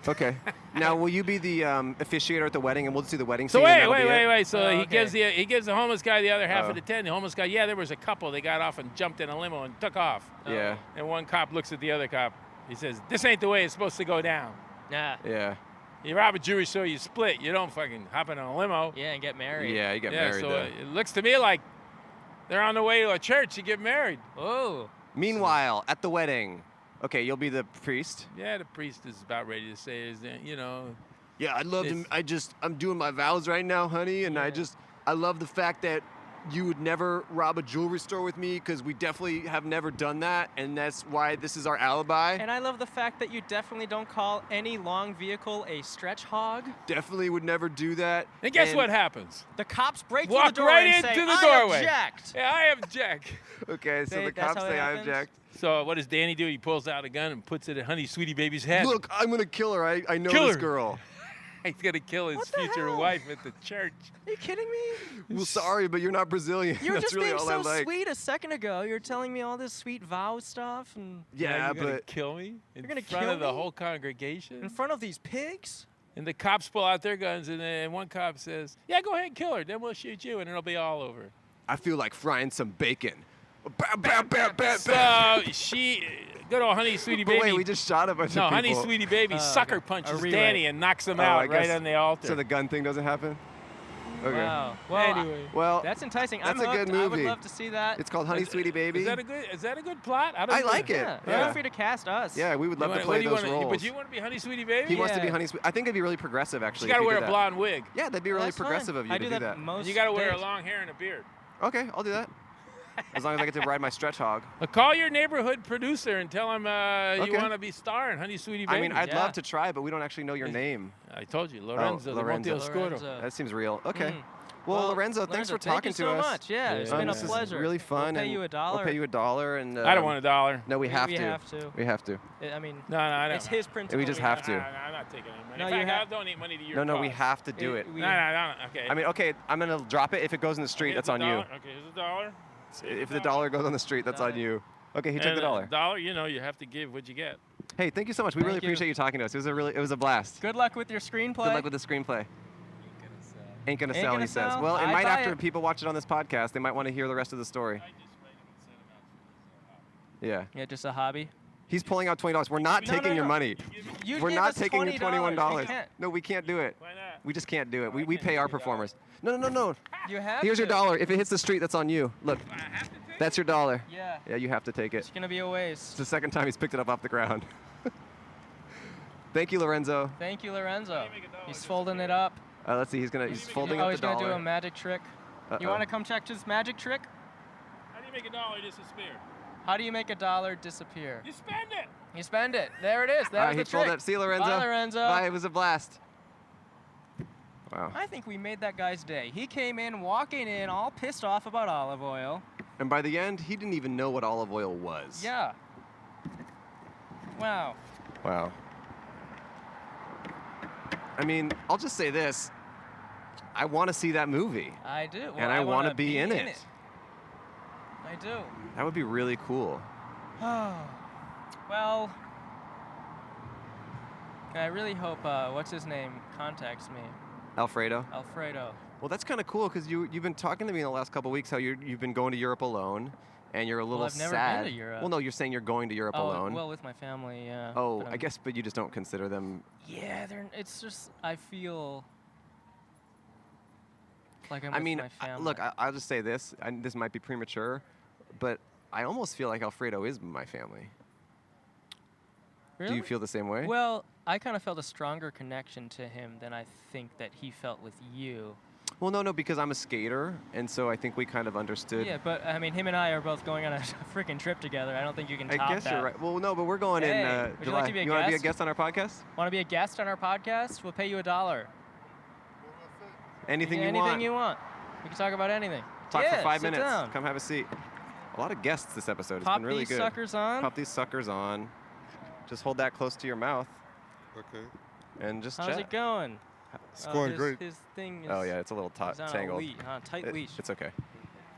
Okay. Now, will you be the officiator at the wedding, and we'll just do the wedding So scene? and wait. that'll be it? So Oh, he okay. gives the homeless guy the other half Oh. of the 10. The homeless guy, yeah, there was a couple. They got off and jumped in a limo and took off. Yeah. And one cop looks at the other cop. He says, "This ain't the way it's supposed to go down. Yeah. Yeah. You rob a jewelry store, you split. You don't fucking hop in a limo." Yeah, and get married. Yeah. You get Yeah, married. so though. it looks to me like they're on the way to a church to get married. Oh. Meanwhile, at the wedding, okay, you'll be the priest. Yeah, the priest is about ready to say, Yeah, I'd love This- to. I'm doing my vows right now, honey, and Yeah. I love the fact that you would never rob a jewelry store with me, because we definitely have never done that, and that's why this is our alibi. And I love the fact that you definitely don't call any long vehicle a stretch hog. Definitely would never do that. and guess what happens? The cops break through Walk the door right and into say, the "I doorway." object." Yeah, I object. Okay, so the That's cops how it say I happens? object. So what does Danny do? He pulls out a gun and puts it at Honey Sweetie Baby's head. Look, I'm gonna kill her. I know Kill this her. girl. He's gonna kill his What the future hell? wife at the church. Are you kidding me? Well, sorry, but you're not Brazilian. You were That's just really being all so I like. sweet a second ago. You were telling me all this sweet vow stuff and Yeah, you're gonna but kill me in gonna front kill of the me? whole congregation. in front of these pigs? And the cops pull out their guns, and then one cop says, "Yeah, go ahead and kill her. Then we'll shoot you, and it'll be all over." I feel like frying some bacon. Bam, bam, bam, bam, bam. So she, good old Honey Sweetie But Baby. wait, we just shot a bunch no, of people. Honey Sweetie Baby sucker okay. punches A rewrite. Danny and knocks him Oh, I out right guess- on the altar. So the gun thing doesn't happen? Okay. Wow. Well, Anyway. Well, that's enticing. that's I'm a good hooked. I would movie. love to see that. it's called Honey Sweetie Baby. Is that a good plot? I like it. Yeah. Yeah. Feel free to cast us. Yeah, we would love to What play do you those wanna- roles. But you want to be Honey Sweetie Baby? He wants to be Yeah. Honey Sweet. I think it'd be really progressive, You actually. got to if you wear did a that. blonde wig. Yeah, that'd be really That's fine. progressive of you I to do do that. most You got to wear a days. long hair and a beard. Okay, I'll do that. As long as I get to ride my stretch hog. Call your neighborhood producer and tell him you Okay. want to be starring Honey Sweetie Baby. I mean, I'd Yeah. love to try, but we don't actually know your name. I told you, Lorenzo, Lorenzo. the Monte Oscuro. Lorenzo. That seems real. Okay. Mm. Well, Lorenzo, thanks for talking thank you to so us. much. Yeah, it's Yeah. been a This is pleasure. really fun. We'll pay and you $1. We'll pay you $1, and I don't want $1. No, we have we to. have to. We have to. I mean, No, I don't. it's his principle. We just have to. No, I'm not taking any money. No, In you fact, have- I'll donate money to your No, we cause. have to do it. No. Okay. I mean, okay, I'm gonna drop it. If it goes in the street, Here's that's a on you. dollar. Okay, here's $1. If the dollar goes on the street, that's on Got it. you. Okay, he took And the dollar. $1, you have to give what you get. Hey, thank you so much. We really Thank you. appreciate you talking to us. It was a blast. Good luck with your screenplay. Good luck with the screenplay. Ain't gonna Ain't sell, gonna he says. sell? Well, it I might buy after it. people watch it on this podcast, they might want to hear the rest of the story. I just write them and send them out. Yeah. Yeah, just a hobby. He's pulling out $20. We're not taking your money. You We're gave not us taking your $20. $21. You can't. No, we can't do it. Why not? We just can't do it. We pay our performers. No. You have Here's your to. dollar. If it hits the street, that's on you. Look, I have to take that's your dollar. Yeah. Yeah, you have to take it. It's gonna be a waste. It's the second time he's picked it up off the ground. Thank you, Lorenzo. Thank you, Lorenzo. make $1 He's just folding for it up. Let's see. He's folding Oh, up he's the gonna dollar. do a magic trick. You want to come check his magic trick? How do you make $1 disappear? How do you make $1 disappear? You spend it. You spend it. There it is. All That right, was he the folded trick. up. See you, Lorenzo. Bye, Lorenzo. Bye. It was a blast. Wow. I think we made that guy's day. He came in, walking in, all pissed off about olive oil. And by the end, he didn't even know what olive oil was. Yeah. Wow. Wow. I mean, I'll just say this. I want to see that movie. I do. Well, And I wanna wanna be in it. I do. That would be really cool. Well, I really hope, what's his name, contacts me. Alfredo. Alfredo. Well, that's kind of cool because you've been talking to me in the last couple of weeks how you've been going to Europe alone, and you're a little I've never been sad. to Europe. Well, no, you're saying you're going to Europe alone. Well, with my family, yeah. Oh, but I I'm- guess, but you just don't consider them. Yeah, it's just, I feel like I'm I with mean, my family. look, I'll just say this. This might be premature, but I almost feel like Alfredo is my family. Really? Do you feel the same way? Well, I kind of felt a stronger connection to him than I think that he felt with you. Well, no, because I'm a skater, and so I think we kind of understood. Yeah, but I mean, him and I are both going on a freaking trip together. I don't think you can I top guess that. you're right. Well, no, but we're going Hey, in would you July. like to be a want to be a guest? guest on our podcast? Want to be a guest on our podcast? We'll pay you $1. Anything you Anything want. you want. We can talk about anything. Talk yeah, for 5 sit minutes. Down. Come have a seat. A lot of guests this episode. It's Pop been really these good. suckers on. Pop these suckers on. Just hold that close to your mouth Okay. and just How's chat. it going? It's going his, great. His thing is. Oh yeah, it's a little he's on tangled. A leash, tight leash. It's okay.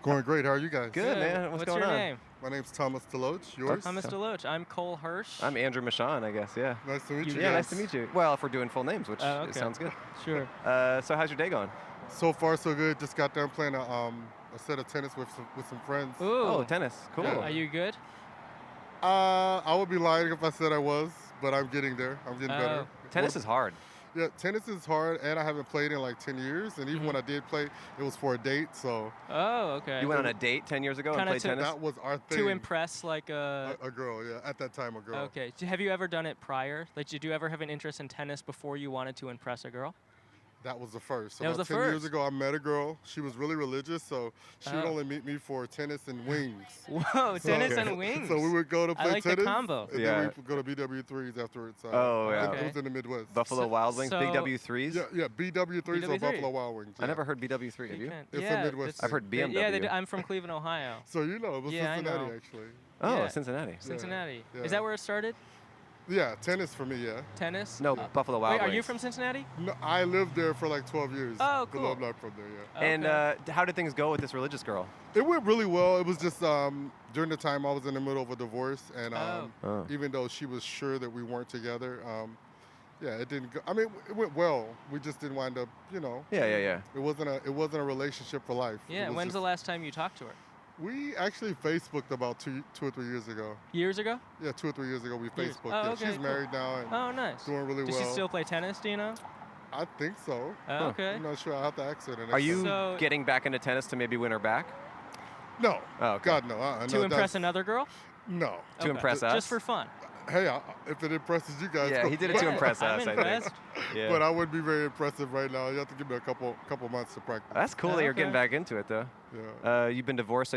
Going great. How are you guys? Good, man. What's going your on? name? My name's Thomas Deloach. Yours? I'm Mr. Loach. I'm Cole Hirsch. I'm Andrew Michon, I guess. Yeah. Nice to meet you. Yeah, guys. nice to meet you. Well, if we're doing full names, which Oh, it okay. sounds good. Sure. So how's your day going? So far, so good. Just got done playing a set of tennis with some friends. Ooh. Oh, tennis. Cool. Yeah. Are you good? I would be lying if I said I was, but I'm getting there. I'm getting better. Tennis is hard. Yeah, tennis is hard, and I haven't played in like 10 years. And even when I did play, it was for a date. So Oh, okay. You went on a date 10 years ago and Kinda played to- tennis? that was our thing. to impress like a. a girl, yeah. At that time, a girl. Okay. Have you ever done it prior? Like, did you ever have an interest in tennis before you wanted to impress a girl? That was the first. So That was about the 10 years first. ago, I met a girl. She was really religious, so she would Oh. only meet me for tennis and wings. Whoa, So- tennis and wings. So we would go to I play like the tennis. combo. And Yeah. then we would go to BW3s afterwards. Oh, yeah. It was in the Midwest. Buffalo So- Wild Wings, Big so- W3s? Yeah, BW3s or BW3. Buffalo Wild Wings. I yeah. never heard BW3. Have you? can- It's a yeah, Midwest that's- I've heard they- BMW. Yeah, I'm from Cleveland, Ohio. So you know, it was Yeah, I Cincinnati know. actually. Oh, Yeah. Cincinnati. Cincinnati. Yeah. Is that where it started? Yeah, tennis for me, yeah. Tennis? No, Buffalo Wild Wait, Wings. are you from Cincinnati? No, I lived there for like 12 years. Oh, But cool. I'm not from there, yeah. And Okay. how did things go with this religious girl? It went really well. It was just during the time I was in the middle of a divorce, and Oh. even though she was sure that we weren't together, yeah, it didn't go. I mean, it went well. We just didn't wind up, you know. Yeah. It wasn't a relationship for life. It Yeah. was When's just- the last time you talked to her? We actually Facebooked about two or 3 years ago. Years ago? Yeah, 2 or 3 years ago we Years. Facebooked. Oh, yeah. okay, She's cool. married now and Oh, nice. doing really Does well. she still play tennis? Do you know? I think so. Oh, okay. I'm not sure. I'll have to ask her. the next Are you time. So- getting back into tennis to maybe win her back? No. Oh, okay. God, no. To impress another girl? No. To Okay. impress us? Just for fun. Hey, if it impresses you guys. Yeah, cool. he did it to Yeah, impress I'm us, I impressed. think. Yeah. But I wouldn't be very impressive right now. You have to give me a couple months to practice. That's cool that you're getting Okay. back into it, though. Yeah, You've been divorced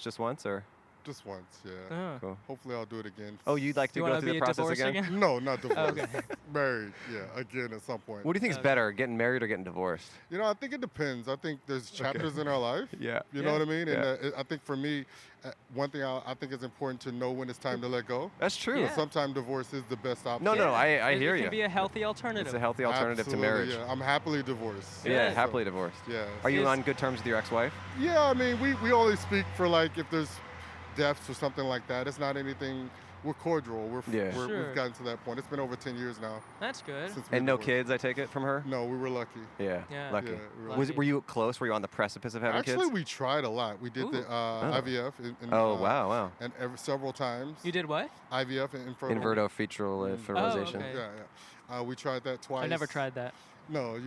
just once, or? just once. Yeah. Oh. Cool. Hopefully, I'll do it again. Oh, you'd like to You go want to through be the process divorced again? No, not divorced. Okay. Married. Yeah, again at some point. What do you think is Okay. better, getting married or getting divorced? You know, I think it depends. I think there's chapters in our life. Yeah. You know what I mean? Yeah. And I think for me, one thing I think is important to know when it's time to let go. That's true. Yeah. Sometimes divorce is the best option. No, I It hear can you. be a healthy alternative. It's a healthy alternative Absolutely, to marriage. Yeah, I'm happily divorced. Yeah, Yeah. happily divorced. Yeah. Are you Is- on good terms with your ex-wife? Yeah, I mean, we only speak for like if there's deaths or something like that. It's not anything, we're cordial. Sure. We've gotten to that point. It's been over 10 years now. That's good. Since we And no divorced. kids, I take it from her. No, we were lucky. Yeah. Yeah. Lucky. Yeah, we were lucky. Were you close? Were you on the precipice of having Actually, kids? we tried a lot. We did the IVF. Wow. And several times. You did what? IVF and In vitro fetal fertilization. okay. Yeah. We tried that twice. I never tried that. No,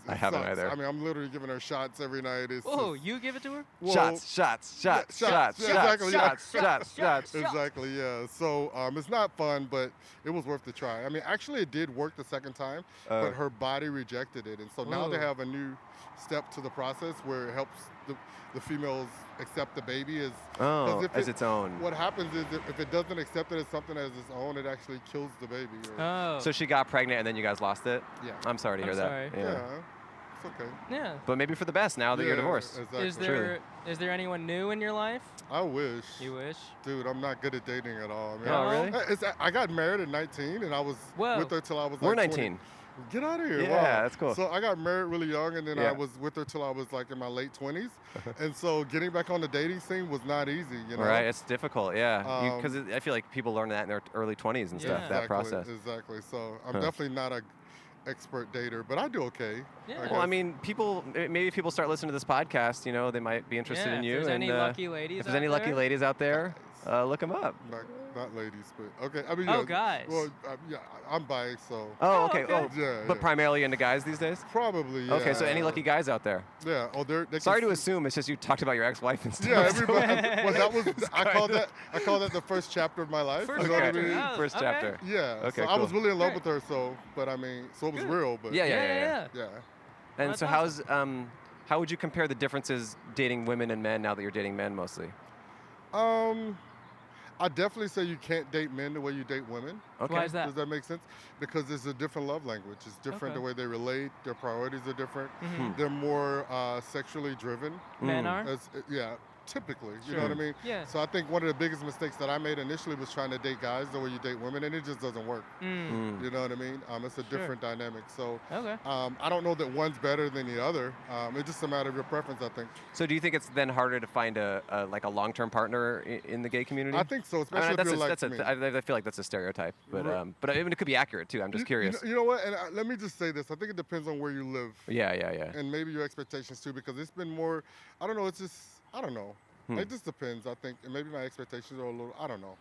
I haven't sucks. either. I mean, I'm literally giving her shots every night. Oh, you give it to her? Well, Shots. Yeah, exactly, yeah. Shots. Exactly, yeah. So it's not fun, but it was worth the try. I mean, actually, it did work the second time, but her body rejected it. And so now they have a new step to the process where it helps the females accept the baby as its own. What happens is if it doesn't accept it as something as its own, it actually kills the baby. So she got pregnant and then you guys lost it? Yeah. I'm sorry to hear sorry. that. Yeah. It's okay. Yeah. But maybe for the best now that you're divorced. Exactly. Is there anyone new in your life? I wish. You wish? Dude, I'm not good at dating at all. I mean, Oh, really? I got married at 19, and I was with her till I was We're like 19. 20. Get out of here. Yeah, wow. that's cool. So I got married really young, and then I was with her till I was like in my late 20s. And so getting back on the dating scene was not easy, you know? Right, it's difficult, yeah. Because I feel like people learn that in their early 20s and stuff, that process. Exactly. So I'm definitely not a expert dater, but I do okay. Yeah. Well, I mean, maybe if people start listening to this podcast, you know, they might be interested in you. If there's any lucky ladies if there's any lucky ladies out there, look them up. Not ladies, but okay. I mean, guys. Well, I'm biased, so. Oh, okay. But primarily into guys these days? Probably, yeah. Okay, so any lucky guys out there? Yeah. Oh, Sorry to assume. It's just you talked about your ex-wife and stuff. Yeah, everybody. Well, that was. I call that the first chapter of my life. First you know chapter. what I mean? First chapter. Yeah. Okay, so cool. I was really in love with her, so it was real, but. Yeah. Yeah. And so how would you compare the differences dating women and men now that you're dating men mostly? I definitely say you can't date men the way you date women. Okay. Why is that? Does that make sense? Because it's a different love language. It's different the way they relate. Their priorities are different. Mm-hmm. They're more sexually driven. Men are? Typically. You know what I mean? Yeah. So I think one of the biggest mistakes that I made initially was trying to date guys the way you date women, and it just doesn't work. You know what I mean? It's a different dynamic. So I don't know that one's better than the other. It's just a matter of your preference, I think. So do you think it's then harder to find a long-term partner in the gay community? I think so, especially if you're like me. I feel like that's a stereotype, but I mean, it could be accurate too. I'm just curious. You know what? And let me just say this. I think it depends on where you live. Yeah. And maybe your expectations too, because it's been more. I don't know. It's just. I don't know. It just depends. I think, and maybe my expectations are a little. I don't know.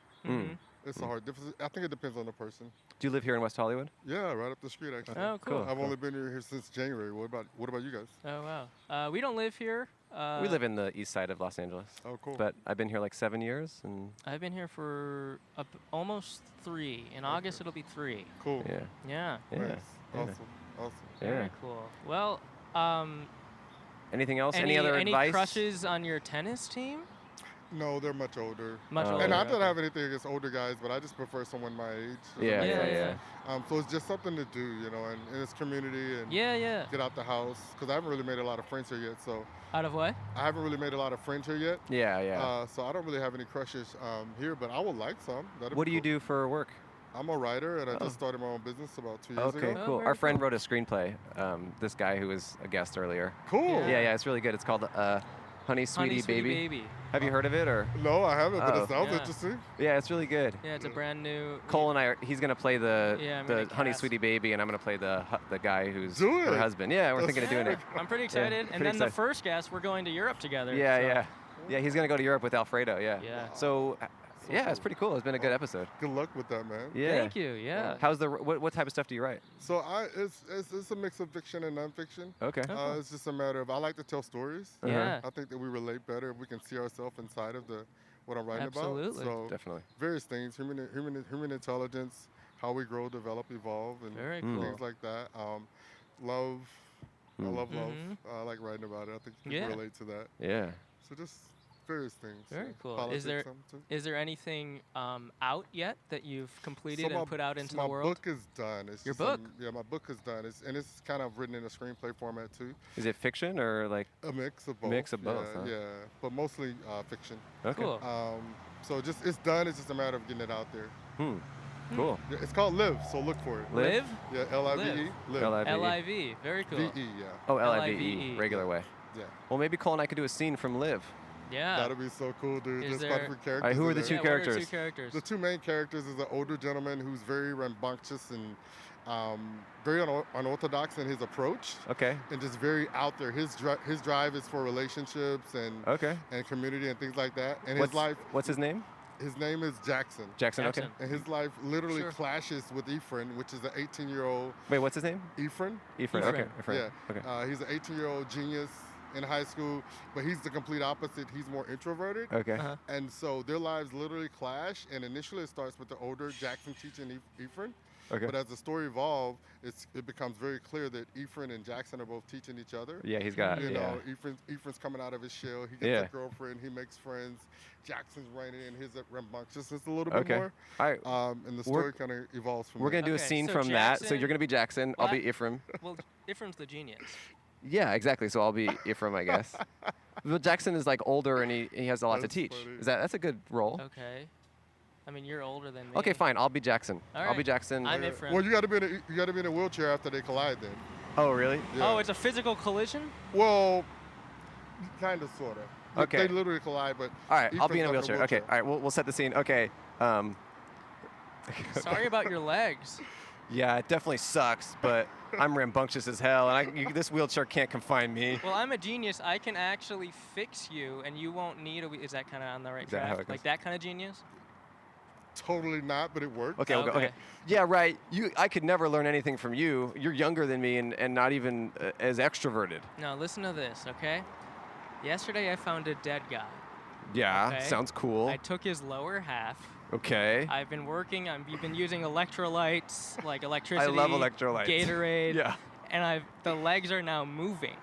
It's a hard difference. I think it depends on the person. Do you live here in West Hollywood? Yeah, right up the street actually. Oh, cool. I've only been here since January. What about you guys? Oh wow. We don't live here. We live in the east side of Los Angeles. Oh, cool. But I've been here like 7 years, and I've been here for almost 3. In August it'll be 3. Cool. Yeah. Nice. Yeah. Awesome. Very cool. Well, anything else? any other advice? Any crushes on your tennis team? No, they're much older. Much older. And not that I have anything against older guys, but I just prefer someone my age. Yeah. So it's just something to do, you know, and in this community and get out the house. Because I haven't really made a lot of friends here yet. So out of what? I haven't really made a lot of friends here yet. Yeah. So I don't really have any crushes here, but I would like some. What do you do for work? I'm a writer, and I just started my own business about 2 years ago. Okay, cool. Our friend wrote a screenplay. This guy who was a guest earlier. Cool. Yeah, it's really good. It's called Honey Sweetie Baby. Have you heard of it or? No, I haven't, but it sounds interesting. Yeah, it's really good. Yeah, it's a brand new. Cole and he's gonna play the Honey Sweetie Baby, and I'm gonna play the guy who's her husband. Yeah, we're thinking of doing it. I'm pretty excited. And then the first guest, we're going to Europe together. Yeah. He's gonna go to Europe with Alfredo. Yeah. So. So it's pretty cool. It's been a good episode. Good luck with that, man. Yeah. Thank you. Yeah. How's what type of stuff do you write? So it's a mix of fiction and nonfiction. Okay. It's just a matter of I like to tell stories. Yeah. I think that we relate better if we can see ourselves inside of what I'm writing Absolutely. about. So definitely. Various things, human intelligence, how we grow, develop, evolve, and things like that. Love. I love love. I like writing about it. I think you can relate to that. Yeah. So just various things. Very cool. Politics, Is there anything out yet that you've completed and put out into the world? My book is done. Your book? My book is done. It's kind of written in a screenplay format too. Is it fiction or like? A mix of both. Mix of both. Yeah, but mostly fiction. Okay. Cool. So it's done. It's just a matter of getting it out there. Cool. Yeah, it's called Live, so look for it. Live? Yeah, L-I-V-E. Live. L-I-V. Very cool. V-E, yeah. Oh, L-I-V-E. Regular way. Yeah. Well, maybe Cole and I could do a scene from Live. Yeah. That'd be so cool, dude. Is There's 5 different characters. All right, who are in the there. two Yeah, what are characters? two characters? The 2 main characters is an older gentleman who's very rambunctious and very unorthodox in his approach. Okay. And just very out there. His drive is for relationships and community and things like that. And what's his name? His name is Jackson. Jackson. Okay. And his life literally clashes with Ephraim, which is an 18-year-old. Wait, what's his name? Ephraim. Okay. Yeah. Okay. He's an 18-year-old genius in high school, but he's the complete opposite. He's more introverted. Okay. And so their lives literally clash. And initially it starts with the older Jackson teaching Ephraim. Okay. But as the story evolves, it becomes very clear that Ephraim and Jackson are both teaching each other. Yeah, he's got. You know, Ephraim's coming out of his shell. He gets a girlfriend. He makes friends. Jackson's reining in his rambunctiousness a little bit more. All right. And the story kind of evolves from We're going to do a scene from that. So you're going to be Jackson. I'll be Ephraim. Well, Ephraim's the genius. Yeah, exactly. So I'll be Ephraim, I guess. But Jackson is like older and he has a lot to teach. Funny. That's a good role. Okay. I mean, you're older than me. Okay, fine. I'll be Jackson. All I'll be right. Jackson. I'm Ephraim. Well, you got to be in a wheelchair after they collide then. Oh, really? Yeah. Oh, it's a physical collision? Well, kind of, sort of. Okay. They literally collide, but. All right, I'll Ephraim's be in a not wheelchair. Okay, all right, we'll set the scene. Okay. Sorry about your legs. Yeah, it definitely sucks, but I'm rambunctious as hell, and this wheelchair can't confine me. Well, I'm a genius. I can actually fix you, and you won't need a. Is that kind of on the right Is that how track? it goes? Like that kind of genius? Totally not, but it works. Okay, okay. Yeah, right. I could never learn anything from you. You're younger than me and not even as extroverted. Now, listen to this, okay? Yesterday, I found a dead guy. Yeah, Okay. sounds cool. I took his lower half. Okay. I've been working. You've been using electrolytes, like electricity. I love electrolytes. Gatorade. Yeah. And the legs are now moving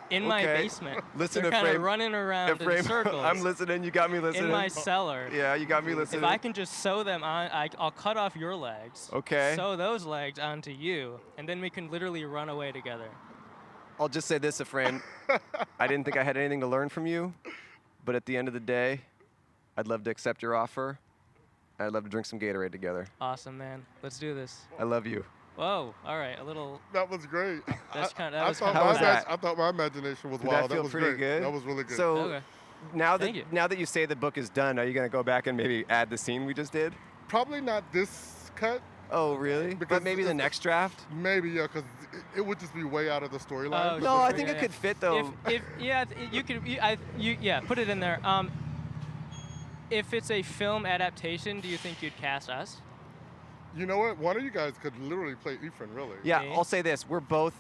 in my Okay. basement. Listen, They're kind Ephraim. of running around in circles. I'm listening. You got me listening. In my cellar. Yeah, you got me listening. If I can just sew them on, I'll cut off your legs. Okay. Sew those legs onto you, and then we can literally run away together. I'll just say this, Ephraim. I didn't think I had anything to learn from you, but at the end of the day, I'd love to accept your offer. I'd love to drink some Gatorade together. Awesome, man. Let's do this. I love you. Whoa. All right. A little. That was great. That's kind of. I thought my imagination was Did wild. that feel was pretty great. good? That was really good. So Okay. now Thank you. that you say the book is done, are you going to go back and maybe add the scene we just did? Probably not this cut. Oh, really? Because But maybe the next draft? Maybe, yeah, because it would just be way out of the storyline. Oh, No, I sure, think yeah, it could fit though. You could. Yeah. Put it in there. If it's a film adaptation, do you think you'd cast us? You know what? One of you guys could literally play Ephraim, really. Yeah, Me? I'll say this: we're both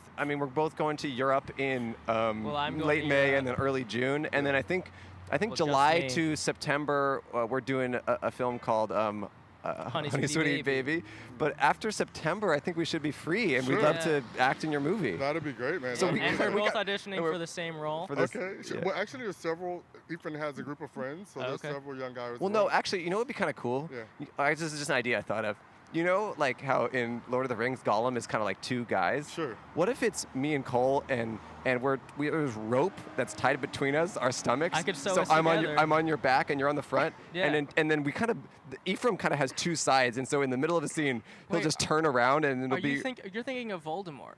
going to Europe in I'm going late to May Europe. and then early June, and then I think Well, July just me. to September we're doing a film called Honey Sweetie Sweetie Baby. Baby. But after September, I think we should be free, and we'd Sure. love Yeah. to act in your movie. That'd be great, man. So That'd be And great. we're both got- auditioning and we're- for the same role. for this. Okay. Yeah. Well, actually, there's several. Ephraim has a group of friends, so there's Okay. several young guys. Well, no, actually, you know what would be kind of cool? Yeah. This is just an idea I thought of. You know, like how in Lord of the Rings, Gollum is kind of like two guys? Sure. What if it's me and Cole and there's rope that's tied between us, our stomachs? I could sew so us I'm together. I'm on your back and you're on the front. Yeah. And then we kind of, Ephraim kind of has two sides. And so in the middle of the scene, he'll Wait, just turn around and it'll be. You're thinking of Voldemort?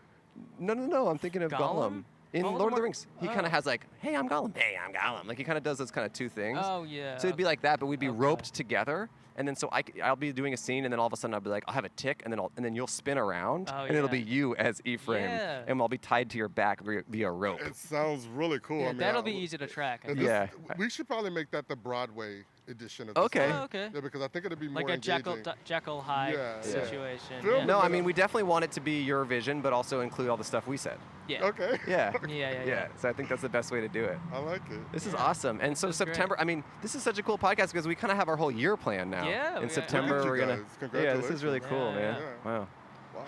No, I'm thinking of Gollum. In Lord of the Voldemort? Rings, he kind Oh. of has like, hey, I'm Gollum. Hey, I'm Gollum. Like he kind of does those kind of two things. Oh yeah. So it'd be like that, but we'd be Okay. roped together, and then so I'll be doing a scene, and then all of a sudden I'll be like, I'll have a tick, and then you'll spin around, Oh, and it'll yeah. be you as Ephraim, Yeah. and I'll be tied to your back via rope. It sounds really cool. Yeah, I mean, that'll be easy to track. I and think. this- Yeah. We should probably make that the Broadway edition of this. Okay. Oh, okay. Yeah, because I think it'd be more Like a engaging. Jekyll Hyde Yeah. situation. Film Yeah. No, I mean we definitely want it to be your vision, but also include all the stuff we said. Yeah. Okay. Yeah. Yeah. So I think that's the best way to do it. I like it. This is Yeah. awesome. And so This is great. September, I mean, this is such a cool podcast because we kind of have our whole year planned now. Yeah, In we- September, Look at you we're gonna. guys. Yeah, this is really cool, Congratulations. man. Yeah. Wow.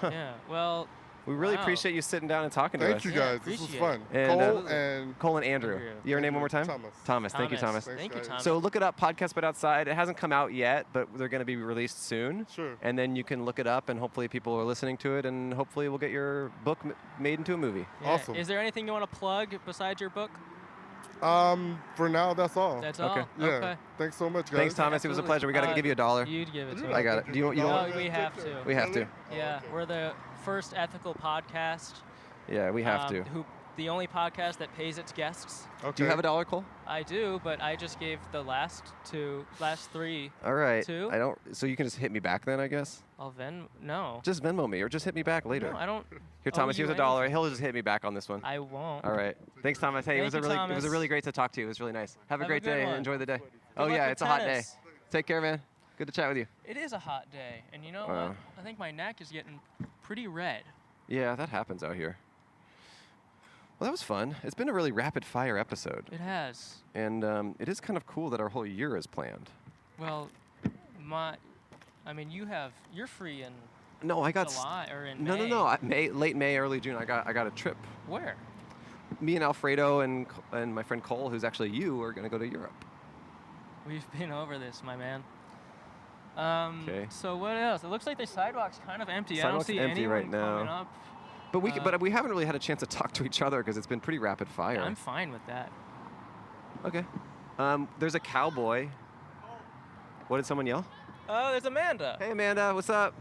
Wow. Yeah. Well, We really Wow. appreciate you sitting down and talking to Thank us. you Yeah, guys. This was appreciate fun. it. And, Cole and Cole and Andrew. Andrew. Your name one more time? Thomas. Thomas. Thank you, Thomas. Thanks, Thank you, guys. Thomas. So look it up, Podcast But Outside. It hasn't come out yet, but they're going to be released soon. Sure. And then you can look it up, and hopefully people are listening to it, and hopefully we'll get your book made into a movie. yeah. Awesome. Is there anything you want to plug besides your book? For now, that's all. That's Okay. all. Yeah. Okay. Thanks so much, guys. Thanks, Thomas. It was a Absolutely. pleasure. We got to give you $1. You'd give it to I me. got it. Do you want? No, we have to. We have to. Yeah, we're the first ethical podcast. Yeah, we have to. Who the only podcast that pays its guests. Okay. Do you have $1, Cole? I do, but I just gave the last three. All right. 2. I don't. So you can just hit me back then, I guess. No. Just Venmo me, or just hit me back later. No, I don't. Here, Thomas. owe you Here's $1. anything. He'll just hit me back on this one. I won't. All right. Thanks, Thomas. Hey, it was Thank a you, really Thomas. great to talk to you. It was really nice. Have a Have a great good day. one. Enjoy the day. Good luck yeah, with it's a hot day. tennis. Take care, man. Good to chat with you. It is a hot day, and you know Wow. what? I think my neck is getting pretty red. Yeah, that happens out here. Well, that was fun. It's been a really rapid fire episode, It has. and it is kind of cool that our whole year is planned. Well, you're free in No, I got July or in no, May. late May, early June. I got a trip. Where? Me and Alfredo and my friend Cole, who's actually you, are gonna go to Europe. We've been over this, my man. Okay. So what else? It looks like the sidewalk's kind of empty. I don't Sidewalk's see empty anyone right now. coming up. But we haven't really had a chance to talk to each other because it's been pretty rapid fire. I'm fine with that. Okay. There's a cowboy. What did someone yell? Oh, there's Amanda. Hey, Amanda, what's up?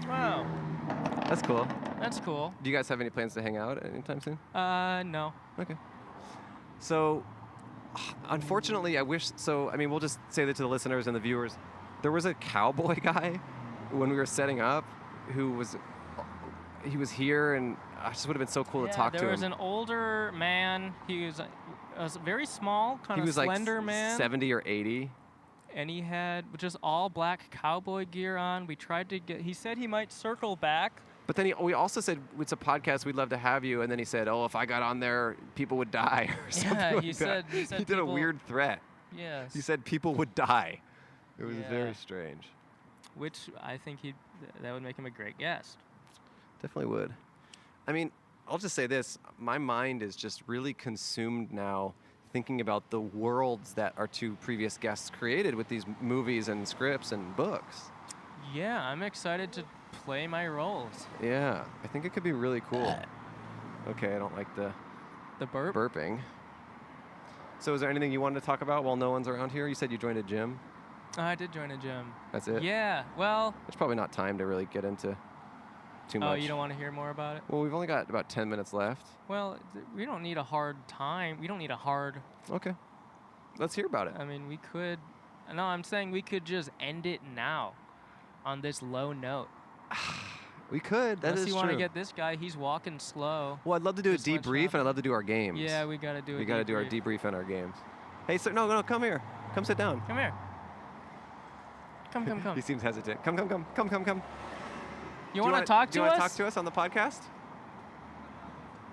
Wow. That's cool. That's cool. Do you guys have any plans to hang out anytime soon? No. Okay. So, unfortunately, we'll just say that to the listeners and the viewers. There was a cowboy guy when we were setting up who was here, and it just would have been so cool to talk to him. There was an older man. He was a very small, kind He of was like slender man. 70 or 80. And he had just all black cowboy gear on. We tried to he said he might circle back. But then we also said, it's a podcast, we'd love to have you. And then he said, oh, if I got on there, people would die or something Yeah, like he that. said He did a people- weird threat. Yes. He said people would die. It was Yeah. very strange. Which I think that would make him a great guest. Definitely would. I mean, I'll just say this. My mind is just really consumed now thinking about the worlds that our two previous guests created with these movies and scripts and books. Yeah, I'm excited to play my roles. Yeah, I think it could be really cool. Okay, I don't like the burp. burping. So is there anything you wanted to talk about while no one's around here? You said you joined a gym. I did join a gym. That's it? Yeah, well. There's probably not time to really get into too much. Oh, you don't want to hear more about it? Well, we've only got about 10 minutes left. Well, we don't need a hard time. We don't need a hard. Okay. Let's hear about it. I mean, we could. No, I'm saying we could just end it now on this low note. We could. That Unless is you true. want to get this guy, he's walking slow. Well, I'd love to do a Just let debrief, and I'd love to do our games. Yeah, we got to do it. We got to do our debrief and our games. Hey, sir, no, come here. Come sit down. Come here. Come. He seems hesitant. Come. You want to talk to us? Do you want to talk to us on the podcast?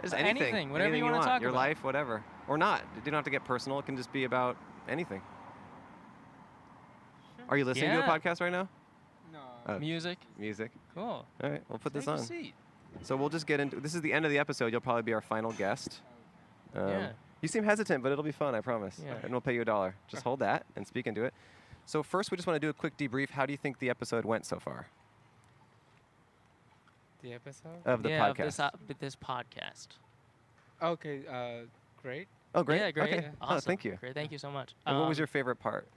Just Anything, whatever you want wanna talk Your about. life, whatever. Or not. You don't have to get personal. It can just be about anything. Are you listening to a Yeah. podcast right now? No. Music. Music. Cool. All right, we'll put this Take a on. seat. So we'll just get into. This is the end of the episode. You'll probably be our final guest. Yeah. You seem hesitant, but it'll be fun. I promise. Yeah. And we'll pay you $1. Just hold that and speak into it. So first, we just want to do a quick debrief. How do you think the episode went so far The episode? of the yeah, podcast? Of this podcast. Okay, great. Oh, great. Yeah, great. Okay. Yeah. Awesome. Oh, thank you. Great. Thank you so much. And what was your favorite part?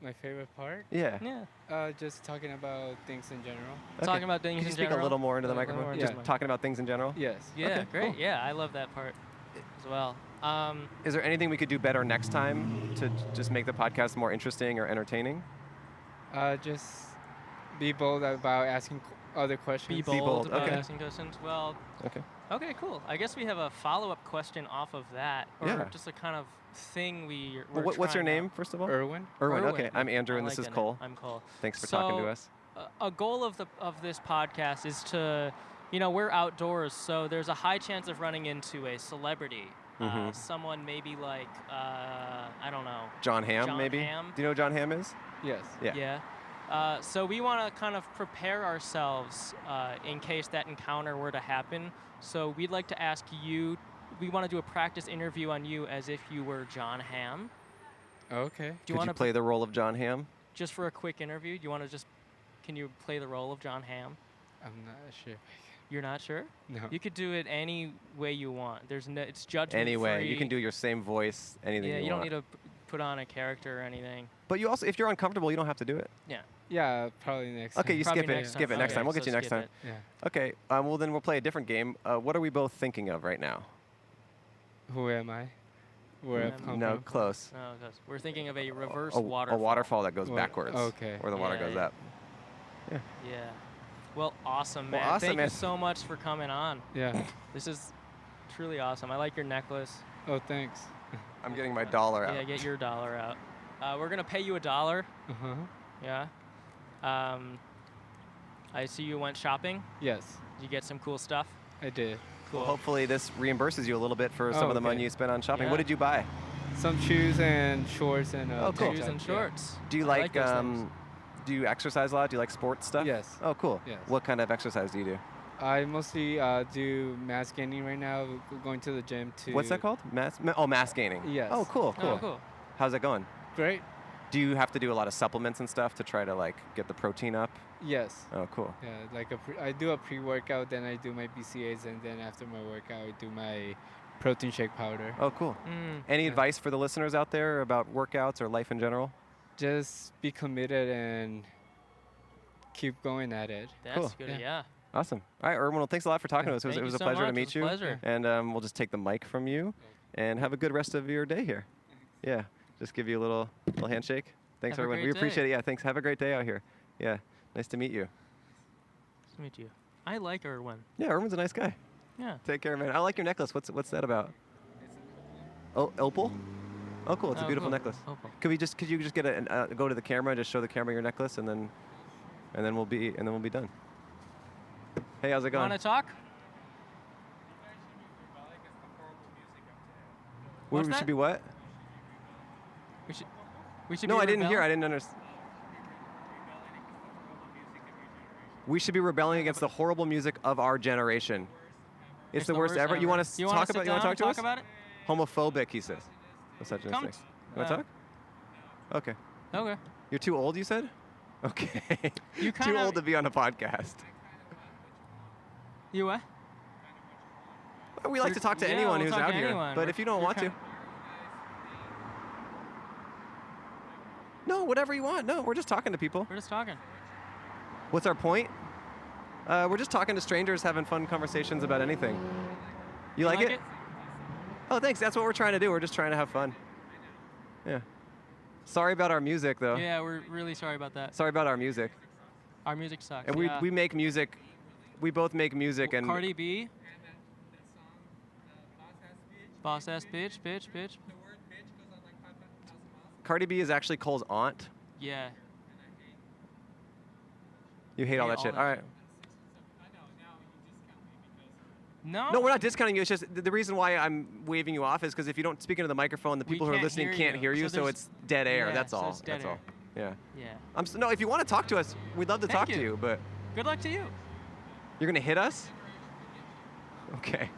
My favorite part? Yeah. Yeah. Just talking about things in general. Okay. Talking about things Can you in speak general. a little more into the A little microphone? more Just into the talking about things in general? Yes. Yeah, Okay, great. cool. Yeah, I love that part as well. Is there anything we could do better next time to just make the podcast more interesting or entertaining? Just be bold about asking other questions. Be bold, bold about okay. asking questions. Well, Okay. okay, cool. I guess we have a follow-up question off of that, or Yeah. just a kind of thing we're Well, what's your trying name, first of all? Irwin? Erwin. Erwin. Okay. I'm Andrew, and I this like is that name. Cole. I'm Cole. Thanks for talking to us. A goal of this podcast is to, we're outdoors, so there's a high chance of running into a celebrity. Mhm. Someone maybe like, I don't know. John Hamm, John maybe? Hamm. Do you know who John Hamm is? Yes. Yeah. Yeah. So we want to kind of prepare ourselves in case that encounter were to happen. So we'd like to ask you, we want to do a practice interview on you as if you were John Hamm. Okay. Do Could want you to play the role of John Hamm? just for a quick interview? Do you want to can you play the role of John Hamm? I'm not sure. You're not sure? No. You could do it any way you want. It's judgment Anyway, you free. can do your same voice, anything Yeah, you you don't want. need to put on a character or anything. But you also, if you're uncomfortable, you don't have to do it. Yeah. Yeah, probably next Okay, time. you Probably skip it. next Skip time. it next Okay, time. We'll so get you next skip time. it. Yeah. Okay. Well, then we'll play a different game. What are we both thinking of right now? Who am I? Where I've come No, from? close. No, 'cause we're thinking of a reverse A waterfall. waterfall that goes Wa- backwards. okay. Where the water Yeah, goes yeah. up. Yeah. Well, awesome, Well, man. awesome, Thank man. you so much for coming on. Yeah. This is truly awesome. I like your necklace. Oh, thanks. I'm getting my dollar out. Yeah, get your dollar out. We're gonna pay you $1. Uh-huh. Yeah. I see you went shopping. Yes, Did you get some cool stuff? I did. Cool. Well, hopefully this reimburses you a little bit for some Oh, of the money okay. you spent on shopping. Yeah. What did you buy? Some shoes and shorts and Oh, cool. tank Shoes top, and yeah. shorts. Do you I like, those things. do you exercise a lot? Do you like sports stuff? Yes. Oh, cool. Yes. What kind of exercise do you do? I mostly do mass gaining right now, going to the gym to... What's that called? Mass gaining. Yes. Oh, cool, cool. Oh, cool. How's that going? Great. Do you have to do a lot of supplements and stuff to try to like get the protein up? Yes. Oh, cool. Yeah, like I do a pre-workout, then I do my BCAAs, and then after my workout, I do my protein shake powder. Oh, cool. Any Yeah. advice for the listeners out there about workouts or life in general? Just be committed and keep going at it. That's Cool. good. Yeah. Yeah. Awesome. All right, Erwin, well, thanks a lot for talking to us. It Thank was you a so pleasure to much. meet It was a you. pleasure. And we'll just take the mic from you and have a good rest of your day here. Yeah, just give you a little handshake. Thanks, Have a Erwin. great We appreciate day. it. Yeah, thanks. Have a great day out here. Yeah, nice to meet you. Nice to meet you. I like Erwin. Yeah, Erwin's a nice guy. Yeah. Take care, man. I like your necklace. What's that about? Oh, opal? Oh, cool. It's a Oh, beautiful cool. necklace. Opal. Could you just get go to the camera and just show the camera your necklace, and then we'll be done. Hey, how's it going? Want to talk? We What's should that? be what? We should. No, be I didn't hear. rebelling? I didn't understand. We should be rebelling against the horrible music of our generation. It's the worst ever. You want to wanna talk sit about? You want down to talk and to us? about it? Homophobic, he says. Such Come thing. You want to talk? Okay. Okay. You're too old, you said? Okay. You Too kinda- old to be on a podcast. You what? Well, we like to talk to anyone we'll who's talk out to here. anyone. But We're- if you don't we're want to. No, whatever you want. No, we're just talking to people. We're just talking. What's our point? We're just talking to strangers, having fun conversations about anything. You like it? Oh, thanks. That's what we're trying to do. We're just trying to have fun. Yeah. Sorry about our music, though. Yeah, we're really sorry about that. Sorry about our music. Our music sucks. And yeah. we make music. We both make music, and Cardi B. Boss ass bitch. Cardi B is actually Cole's aunt. Yeah. You hate all Hate that all shit. that All right. No. No, we're not discounting you. It's just the reason why I'm waving you off is because if you don't speak into the microphone, the We people who are can't listening hear can't you. hear you, So so there's- it's dead air. yeah, That's so all. it's dead That's all. air. Yeah. Yeah. No, if you want to talk to us, we'd love to Thank talk to you. you, but Good luck to you. you're gonna hit us? Okay.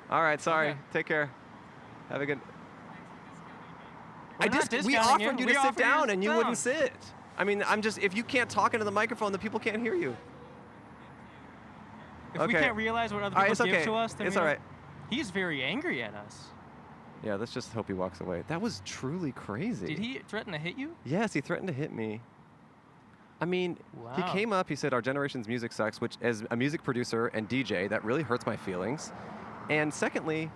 All right. Sorry. Okay. Take care. Have a good. We're not we discounting offered you We to sit offered you down, to and sit you wouldn't down. sit. I mean, if you can't talk into the microphone, the people can't hear you. If we Okay. can't realize what other All right, people it's give okay. to us, then It's we all don't- right. He's very angry at us. Yeah, let's just hope he walks away. That was truly crazy. Did he threaten to hit you? Yes, he threatened to hit me. I mean, he Wow. came up, he said, our generation's music sucks, which as a music producer and DJ, that really hurts my feelings. And secondly,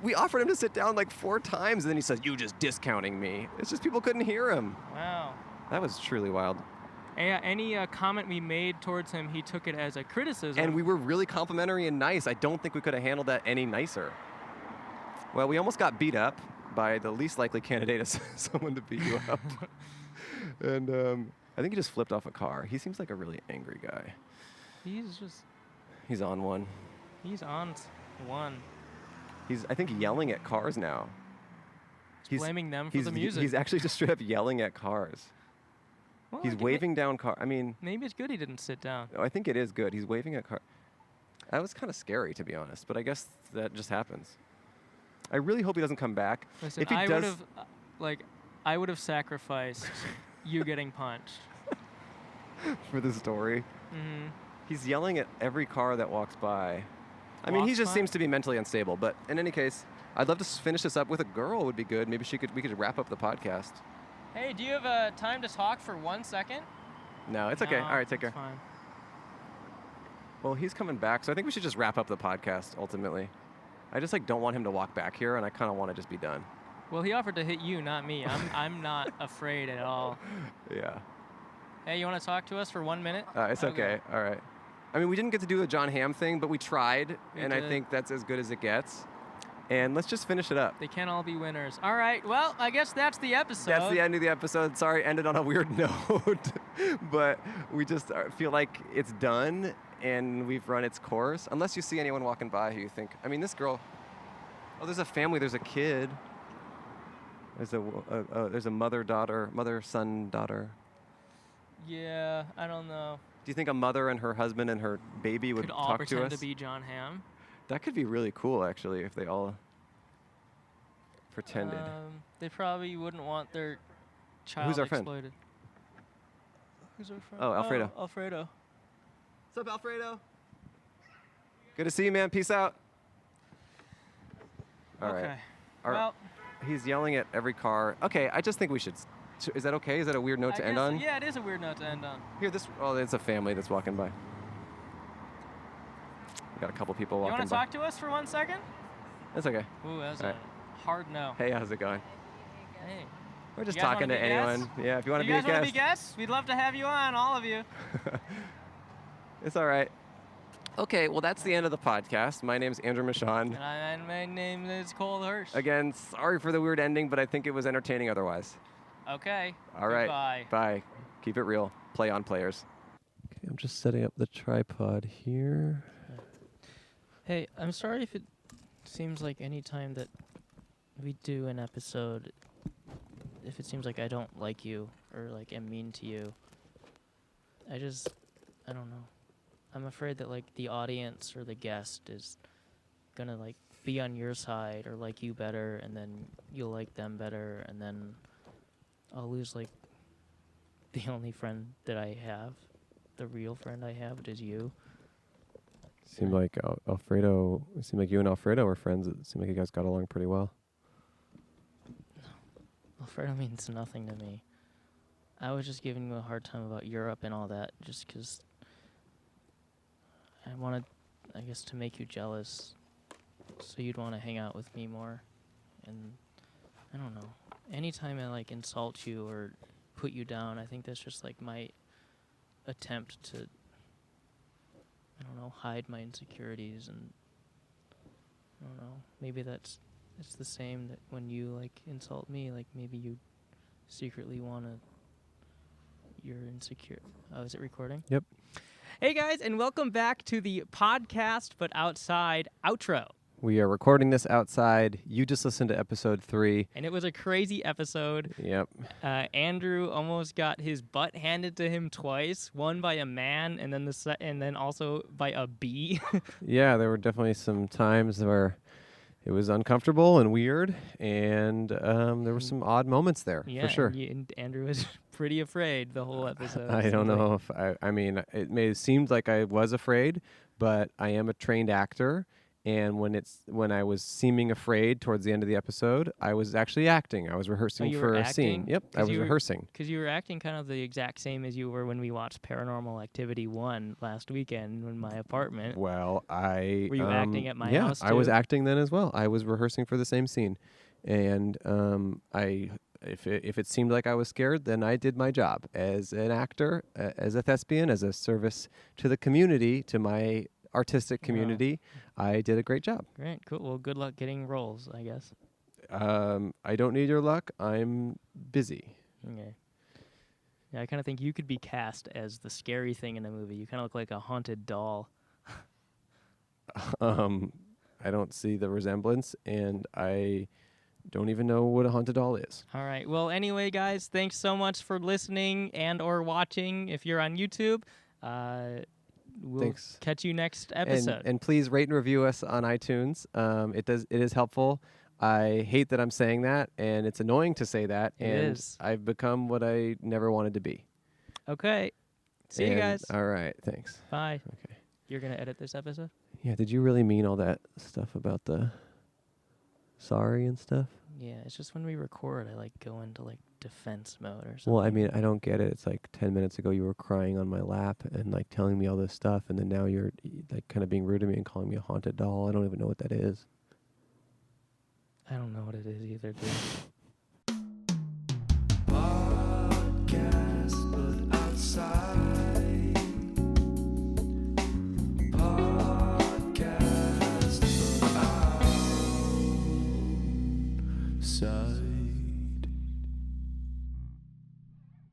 we offered him to sit down like 4 times, and then he says, you just discounting me. It's just people couldn't hear him. Wow. That was truly wild. Any comment we made towards him, he took it as a criticism. And we were really complimentary and nice. I don't think we could have handled that any nicer. Well, we almost got beat up by the least likely candidate as someone to beat you up. And I think he just flipped off a car. He seems like a really angry guy. He's on one. He's on one. He's, I think, yelling at cars now. He's blaming them for the music. He's actually just straight up yelling at cars. Well, He's I think waving down car. I mean, Maybe it's good he didn't sit down. I think it is good. He's waving at car. That was kind of scary, to be honest, but I guess that just happens. I really hope he doesn't come back. Listen, If he I does, would have sacrificed you getting punched. for the story, Mm-hmm. he's yelling at every car that walks by. I mean, he Walks just by? seems to be mentally unstable. But in any case, I'd love to finish this up with a girl. Would be good. Maybe we could wrap up the podcast. Hey, do you have time to talk for 1 second? No, it's okay. No, All right, take care. it's fine. Well, he's coming back, so I think we should just wrap up the podcast ultimately. I just don't want him to walk back here, and I kind of want to just be done. Well, he offered to hit you, not me. I'm not afraid at all. Yeah. Hey, you want to talk to us for 1 minute? It's okay. All right. I mean, we didn't get to do the John Hamm thing, but we tried, and I think that's as good as it gets. And let's just finish it up. They can't all be winners. All right. Well, I guess that's the episode. That's the end of the episode. Sorry, ended on a weird note, but we just feel like it's done and we've run its course. Unless you see anyone walking by who you think, I mean, this girl. Oh, there's a family. There's a kid. There's a mother, son, daughter. Yeah, I don't know. Do you think a mother and her husband and her baby would Could all talk to pretend us? to be John Hamm? That could be really cool, actually, if they all pretended. They probably wouldn't want their child Who's our friend? exploited. Who's our friend? Oh, Alfredo. Alfredo. What's up, Alfredo? Good to see you, man. Peace out. All right. Okay. All right. Well, He's yelling at every car. Okay, I just think we should. Is that okay? Is that a weird note to end on? Yeah, it is a weird note to end on. Here, it's a family that's walking by. We got a couple people You walking want to by. talk to us for 1 second? That's okay. Ooh, that's All a right. hard no. Hey, how's it going? Hey. We're just You guys talking wanna to be anyone. guests? Yeah, if you want to You be a guys want to guest. be guests? We'd love to have you on, all of you. It's all right. Okay, well, that's the end of the podcast. My name's Andrew Michon. And my name is Cole Hirsch. Again, sorry for the weird ending, but I think it was entertaining otherwise. Okay. All right. Goodbye. Bye. Keep it real. Play on players. Okay, I'm just setting up the tripod here. Hey, I'm sorry if it seems like any time that we do an episode, if it seems like I don't like you or like am mean to you. I don't know. I'm afraid that like the audience or the guest is gonna like be on your side or like you better, and then you'll like them better, and then I'll lose like the only friend that I have, the real friend I have, which is you. Seemed like Alfredo. It seemed like you and Alfredo were friends. It seemed like you guys got along pretty well. Alfredo means nothing to me. I was just giving you a hard time about Europe and all that, just 'cause I wanted, I guess, to make you jealous, so you'd want to hang out with me more. And I don't know. Anytime I like insult you or put you down, I think that's just like my attempt to, I don't know, hide my insecurities. And I don't know. Maybe it's the same that when you like insult me, like maybe you secretly want to. You're insecure. Oh, is it recording? Yep. Hey guys, and welcome back to the Podcast But Outside outro. We are recording this outside. You just listened to episode 3. And it was a crazy episode. Yep. Andrew almost got his butt handed to him twice, one by a man and then also by a bee. Yeah, there were definitely some times where it was uncomfortable and weird, and there were some odd moments there, Yeah, for sure. And Andrew was pretty afraid the whole episode. I don't know if I mean, it seemed like I was afraid, but I am a trained actor. And when I was seeming afraid towards the end of the episode, I was actually acting. I was rehearsing for a scene. Yep, I was rehearsing. Because you were acting kind of the exact same as you were when we watched Paranormal Activity 1 last weekend in my apartment. Well, Were you acting at my house, Yeah, I was too? acting then as well. I was rehearsing for the same scene. And if it seemed like I was scared, then I did my job as an actor, as a thespian, as a service to the community, to my artistic community. I did a great job. Great, cool. Well, good luck getting roles, I guess. I don't need your luck. I'm busy. Okay. Yeah, I kind of think you could be cast as the scary thing in the movie. You kind of look like a haunted doll. I don't see the resemblance, and I don't even know what a haunted doll is. All right. Well, anyway, guys, thanks so much for listening and or watching. If you're on YouTube, we'll catch you next episode. And please rate and review us on iTunes. It is helpful. I hate that I'm saying that, and it's annoying to say that. It and is. I've become what I never wanted to be. Okay. See you guys. All right. Thanks. Bye. Okay. You're going to edit this episode? Yeah. Did you really mean all that stuff about the sorry and stuff? Yeah. It's just when we record, I like go into like defense mode or something. Well, I mean, I don't get it. It's like 10 minutes ago you were crying on my lap and like telling me all this stuff, and then now you're like kind of being rude to me and calling me a haunted doll. I don't even know what that is. I don't know what it is either, dude.